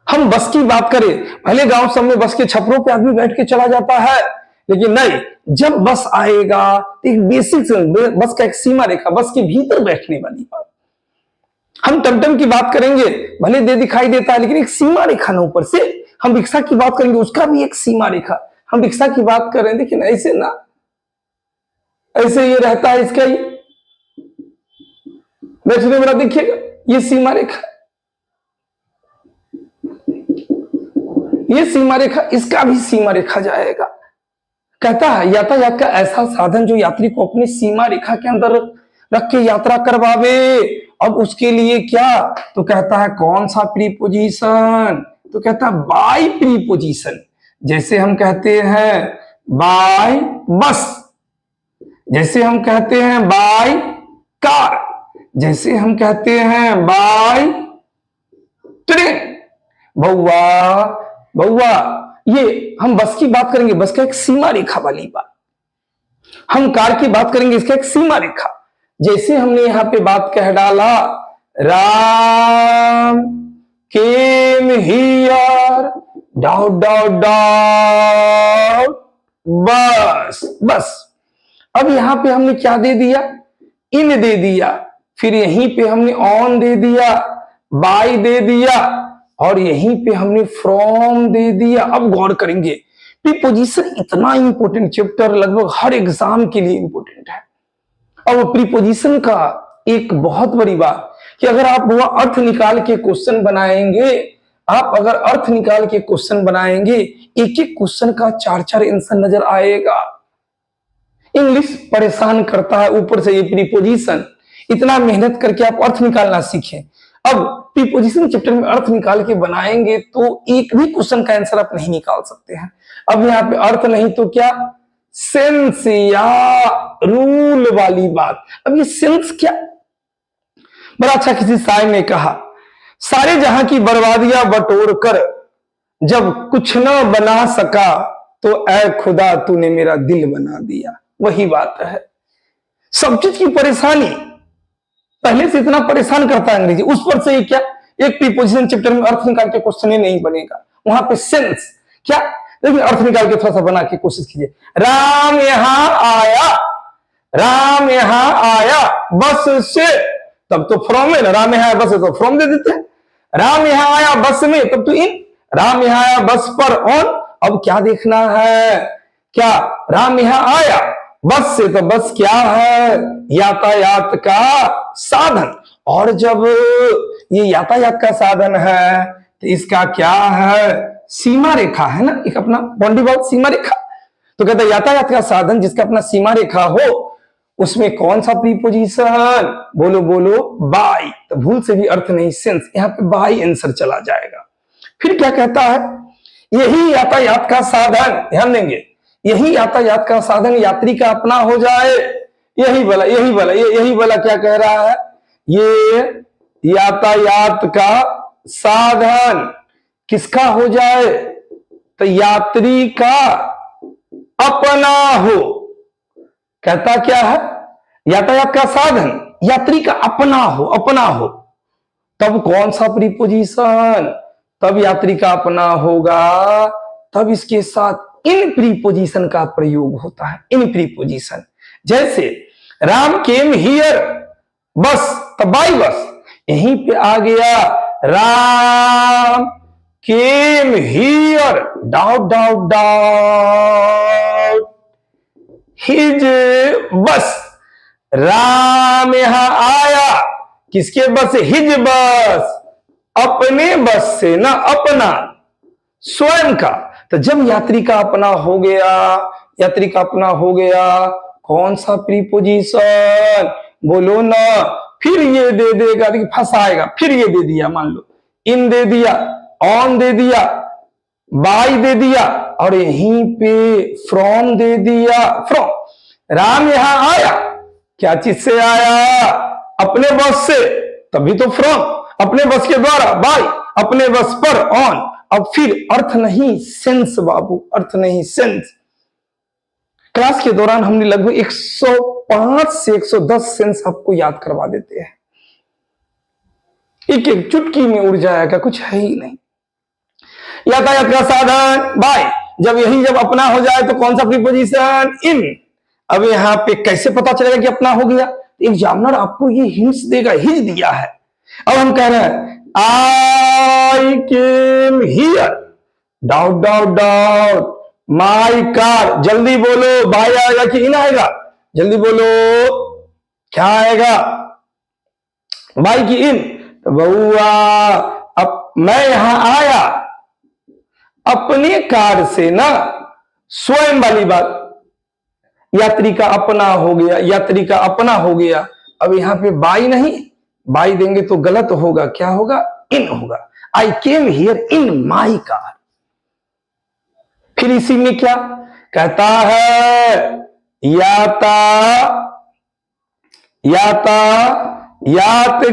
हम बस की बात करें, पहले गांव सब में बस के छपरों पे आदमी बैठ के चला जाता है, लेकिन नहीं, जब बस आएगा तो एक बेसिक बस का एक सीमा रेखा, बस के भीतर बैठने वाली बात। हम टमटम की बात करेंगे, भले दे दिखाई देता है लेकिन एक सीमा रेखा ना ऊपर से। हम रिक्शा की बात करेंगे, उसका भी एक सीमा रेखा, हम रिक्शा की बात कर रहे हैं, लेकिन ऐसे ना, ऐसे ये रहता है, इसका ही बैठने वाला देखिएगा, ये सीमा रेखा, ये सीमा रेखा, इसका भी सीमा रेखा जाएगा। कहता है यातायात का ऐसा साधन जो यात्री को अपनी सीमा रेखा के अंदर रख के यात्रा करवावे। अब उसके लिए क्या, तो कहता है कौन सा प्रीपोजिशन, तो कहता है बाय प्रीपोजिशन। जैसे हम कहते हैं बाय बस, जैसे हम कहते हैं बाय कार, जैसे हम कहते हैं बाय ट्रेन। बउआ ये हम बस की बात करेंगे, बस का एक सीमा रेखा वाली बात, हम कार की बात करेंगे, इसका एक सीमा रेखा। जैसे हमने यहां पे बात कह डाला, Ram came here dot dot dot बस। अब यहां पे हमने क्या दे दिया, इन दे दिया, फिर यहीं पे हमने ऑन दे दिया, बाय दे दिया, और यहीं पे हमने फ्रॉम दे दिया। अब गौर करेंगे, प्रीपोजिशन इतना इंपॉर्टेंट चैप्टर, लगभग हर एग्जाम के लिए इंपॉर्टेंट है। अब प्रीपोजिशन का एक बहुत बड़ी बात कि अगर आप वो अर्थ निकाल के क्वेश्चन बनाएंगे, आप अगर अर्थ निकाल के क्वेश्चन बनाएंगे, एक एक क्वेश्चन का 4-4 आंसर नजर आएगा। इंग्लिश परेशान करता है, ऊपर से ये प्रीपोजिशन, इतना मेहनत करके आप अर्थ निकालना सीखें। अब प्रीपोजिशन चैप्टर में अर्थ निकाल के बनाएंगे तो एक भी क्वेश्चन का आंसर आप नहीं निकाल सकते हैं। अब यहाँ पे अर्थ नहीं तो क्या, सेंस या रूल वाली बात। अब ये सेंस क्या, बड़ा अच्छा किसी शायर ने कहा, सारे जहां की बर्बादियां बटोर कर जब कुछ न बना सका तो ऐ खुदा तूने मेरा दिल बना दिया। वही बात है, सब चीज की परेशानी पहले से इतना परेशान करता है अंग्रेजी, उस पर से ये क्या, एक प्रीपोजिशन चैप्टर में अर्थ निकाल के क्वेश्चन ही नहीं बनेगा, वहां पे सेंस क्या, लेकिन अर्थ निकाल के थोड़ा सा बना के कोशिश कीजिए। राम यहां आया, राम यहां आया बस से, तब तो फ्रॉम है ना, राम यहां आया बस है तो फ्रॉम दे देते हैं। राम यहां आया बस में, तब तो इन, राम यहां आया बस पर ऑन। अब क्या देखना है, क्या राम यहां आया बस से, तो बस क्या है, यातायात का साधन। और जब ये यातायात का साधन है तो इसका क्या है, सीमा रेखा है ना, एक अपना बाउंड्री बहुत सीमा रेखा। तो कहता है यातायात का साधन जिसका अपना सीमा रेखा हो उसमें कौन सा प्रीपोजिशन, बोलो बोलो बाई। तो भूल से भी अर्थ नहीं सेंस, यहां पे बाई आंसर चला जाएगा। फिर क्या कहता है, यही यातायात का साधन, ध्यान देंगे, यही यातायात का साधन यात्री का अपना हो जाए। यही वाला क्या कह रहा है, ये यातायात का साधन किसका हो जाए, तो यात्री का अपना हो। कहता क्या है, यातायात का साधन यात्री का अपना हो, अपना हो। तब कौन सा प्रीपोजिशन, तब यात्री का अपना होगा, तब इसके साथ इन प्रीपोजिशन का प्रयोग होता है, इन प्रीपोजिशन। जैसे राम केम हियर बस, तब बाई बस, यहीं पे आ गया राम केम here doubt doubt doubt his बस। राम यहां आया किसके बस से, हिज बस, अपने बस से ना, अपना स्वयं का। तो जब यात्री का अपना हो गया, यात्री का अपना हो गया, कौन सा प्रीपोजिशन, बोलो ना। फिर ये दे देगा, फंसाएगा, फिर ये दे दिया, मान लो इन दे दिया, ऑन दे दिया, बाई दे दिया, और यहीं पे फ्रॉम दे दिया, फ्रॉम। राम यहां आया, क्या चीज से आया, अपने बस से, तभी तो फ्रॉम, अपने बस के द्वारा बाई, अपने बस पर ऑन। अब फिर अर्थ नहीं सेंस बाबू, अर्थ नहीं सेंस। क्लास के दौरान हमने लगभग 105 से 110 सेंस आपको याद करवा देते हैं, एक एक चुटकी में उड़ जाएगा, कुछ है ही नहीं। यातायात का साधन बाय, जब यही जब अपना हो जाए तो कौन सा प्रीपोजिशन, इन। अब यहां पे कैसे पता चलेगा कि अपना हो गया, एग्जामिनर आपको ये हिंट्स देगा, हिज दिया है। अब हम कह रहे हैं I came here doubt doubt doubt my car, जल्दी बोलो बाय आएगा कि इन आएगा, जल्दी बोलो क्या आएगा, बाई की इन। तो बउआ अब मैं यहां आया अपने कार से ना, स्वयं वाली बात, यात्री का अपना हो गया, यात्री का अपना हो गया। अब यहां पे बाई नहीं, बाई देंगे तो गलत होगा, क्या होगा, इन होगा। I came here in my car. फिर इसी में क्या कहता है, यातायात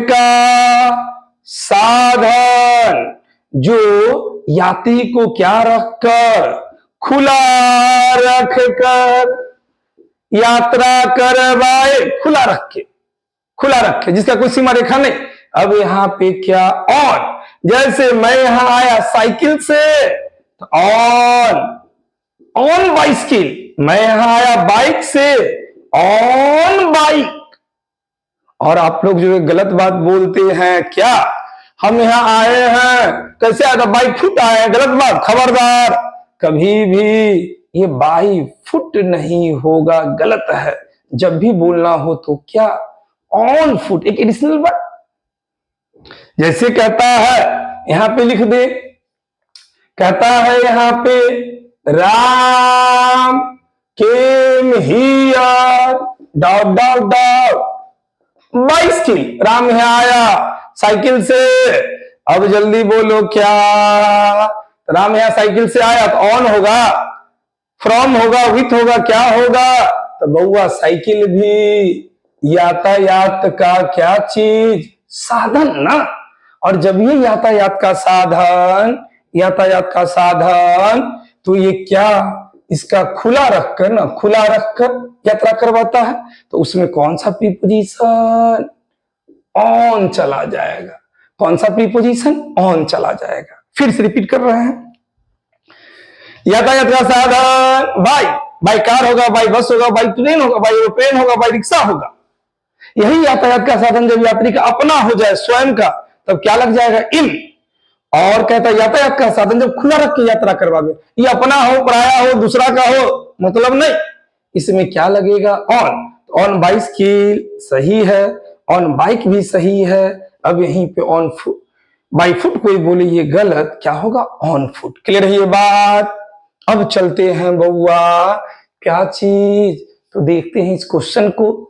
का साधन जो यात्री को क्या रखकर, खुला रखकर यात्रा करवाए, खुला रखे जिसका कोई सीमा रेखा नहीं। अब यहां पे क्या, ऑन। जैसे मैं यहां आया साइकिल से, तो ऑन बाइसिकल, मैं यहां आया बाइक से, ऑन बाइक। और आप लोग जो गलत बात बोलते हैं, क्या हम यहां आए हैं, कैसे आया था, बाइक फुट आए, गलत बात, खबरदार, कभी भी ये बाई फुट नहीं होगा, गलत है। जब भी बोलना हो तो क्या, ऑन फुट, एक एडिशनल वर्ड। जैसे कहता है, यहां पे लिख दे, कहता है यहां पे Ram came here dot dot dot bicycle, Ram यहां आया साइकिल से। अब जल्दी बोलो क्या, राम यहां साइकिल से आया तो ऑन होगा, फ्रॉम होगा, विथ होगा, क्या होगा, तो बउआ साइकिल भी यातायात का क्या चीज, साधन ना। और जब ये यातायात का साधन तो ये क्या इसका खुला रखकर यात्रा करवाता है, तो उसमें कौन सा प्रीपोजिशन? ऑन चला जाएगा। कौन सा प्रीपोजिशन? ऑन चला जाएगा। फिर से रिपीट कर रहे हैं, यातायात का साधन बाई कार होगा, बाई बस होगा, बाई ट्रेन होगा, बाई एरोप्लेन होगा, बाई रिक्शा होगा। यही यातायात का साधन जब यात्री का अपना हो जाए, स्वयं का, तब क्या लग जाएगा? इन। और कहता है यातायात का साधन जब खुला रख के यात्रा करवावे, ये अपना हो, पराया हो, दूसरा का हो, मतलब नहीं, इसमें क्या लगेगा? ऑन। ऑन बाइसिकल सही है, ऑन बाइक भी सही है। अब यहीं पे ऑन फुट, बाई फुट कोई बोले ये गलत, क्या होगा? On foot. क्लियर है ये बात? अब चलते हैं बउआ, क्या चीज? तो देखते हैं इस क्वेश्चन को।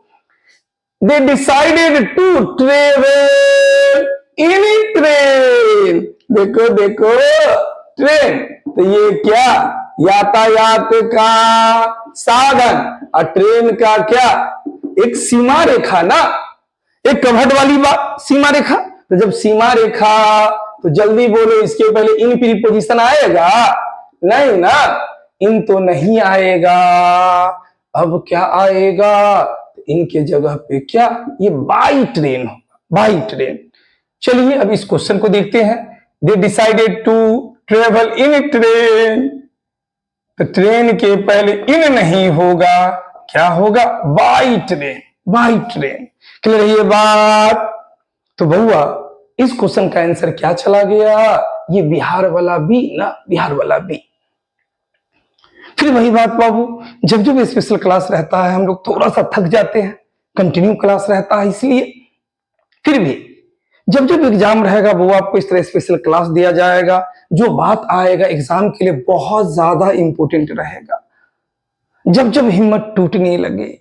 They decided to travel in a train। देखो ट्रेन, तो ये क्या? यातायात का साधन। और ट्रेन का क्या? एक सीमा रेखा ना, एक कवट वाली बात, सीमा रेखा। तो जब सीमा रेखा, तो जल्दी बोलो, इसके पहले इन प्रीपोजिशन आएगा? नहीं ना, इन तो नहीं आएगा। अब क्या आएगा? इनके जगह पे क्या? ये बाई ट्रेन होगा, बाई ट्रेन। चलिए अब इस क्वेश्चन को देखते हैं। They decided to travel in a train, तो ट्रेन के पहले इन नहीं होगा, क्या होगा? By train, by train. Clear है ये बात? तो बउआ इस क्वेश्चन का आंसर क्या चला गया? ये बिहार वाला बी ना, बिहार वाला बी। फिर वही बात बाबू, जब जब स्पेशल क्लास रहता है हम लोग थोड़ा सा थक जाते हैं, कंटिन्यू क्लास रहता है इसलिए। फिर भी जब जब एग्जाम रहेगा वो आपको इस तरह स्पेशल क्लास दिया जाएगा। जो बात आएगा एग्जाम के लिए बहुत ज्यादा इंपॉर्टेंट रहेगा। जब जब हिम्मत टूटने लगे,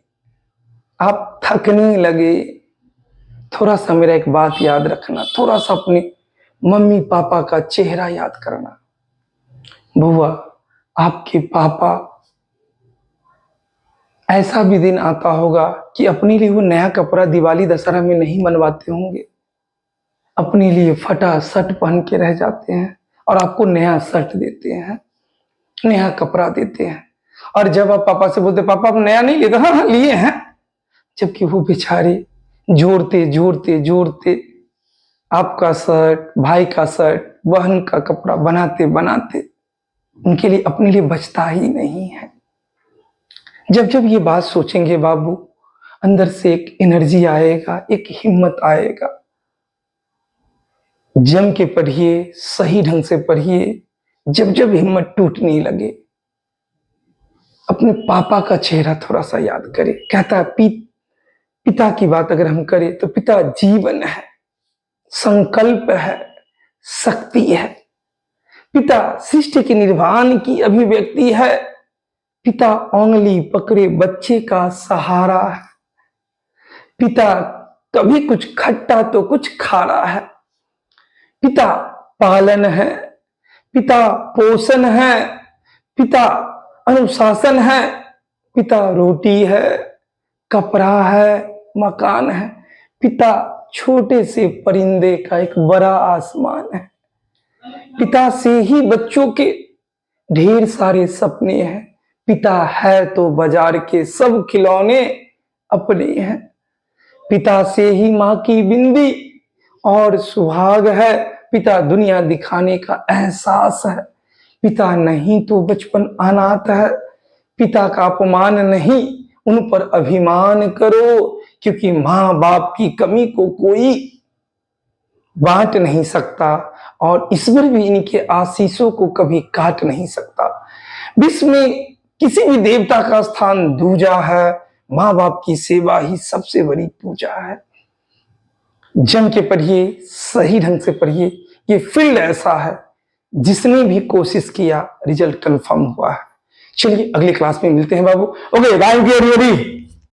आप थकने लगे, थोड़ा सा मेरा एक बात याद रखना, थोड़ा सा अपने मम्मी पापा का चेहरा याद करना। बुआ, आपके पापा, ऐसा भी दिन आता होगा कि अपने लिए वो नया कपड़ा दिवाली दशहरा में नहीं बनवाते होंगे, अपने लिए फटा शर्ट पहन के रह जाते हैं और आपको नया शर्ट देते हैं, नया कपड़ा देते हैं। और जब आप पापा से बोलते पापा आप नया नहीं लेते, हाँ लिए हैं, जबकि वो बेचारे जोड़ते जोड़ते जोड़ते आपका शर्ट, भाई का शर्ट, बहन का कपड़ा बनाते बनाते उनके लिए, अपने लिए बचता ही नहीं है। जब जब ये बात सोचेंगे बाबू, अंदर से एक एनर्जी आएगा, एक हिम्मत आएगा। जम के पढ़िए, सही ढंग से पढ़िए। जब जब हिम्मत टूटने लगे, अपने पापा का चेहरा थोड़ा सा याद करें। कहता है पिता की बात अगर हम करें तो पिता जीवन है, संकल्प है, शक्ति है। पिता सृष्टि के निर्माण की अभिव्यक्ति है। पिता उंगली पकड़े बच्चे का सहारा है। पिता कभी कुछ खट्टा तो कुछ खारा है। पिता पालन है, पिता पोषण है, पिता अनुशासन है, पिता रोटी है, कपड़ा है, मकान है। पिता छोटे से परिंदे का एक बड़ा आसमान है। पिता से ही बच्चों के ढेर सारे सपने हैं। पिता है तो बाजार के सब खिलौने अपने हैं। पिता से ही माँ की बिंदी और सुहाग है। पिता दुनिया दिखाने का एहसास है। पिता नहीं तो बचपन अनाथ है। पिता का अपमान नहीं, उन पर अभिमान करो, क्योंकि माँ बाप की कमी को कोई बांट नहीं सकता और ईश्वर भी इनके आशीषों को कभी काट नहीं सकता। विश्व में किसी भी देवता का स्थान दूजा है, माँ बाप की सेवा ही सबसे बड़ी पूजा है। जम के पढ़िए, सही ढंग से पढ़िए। ये फील्ड ऐसा है जिसने भी कोशिश किया रिजल्ट कंफर्म हुआ है। चलिए अगली क्लास में मिलते हैं बाबू। Okay, thank you everybody.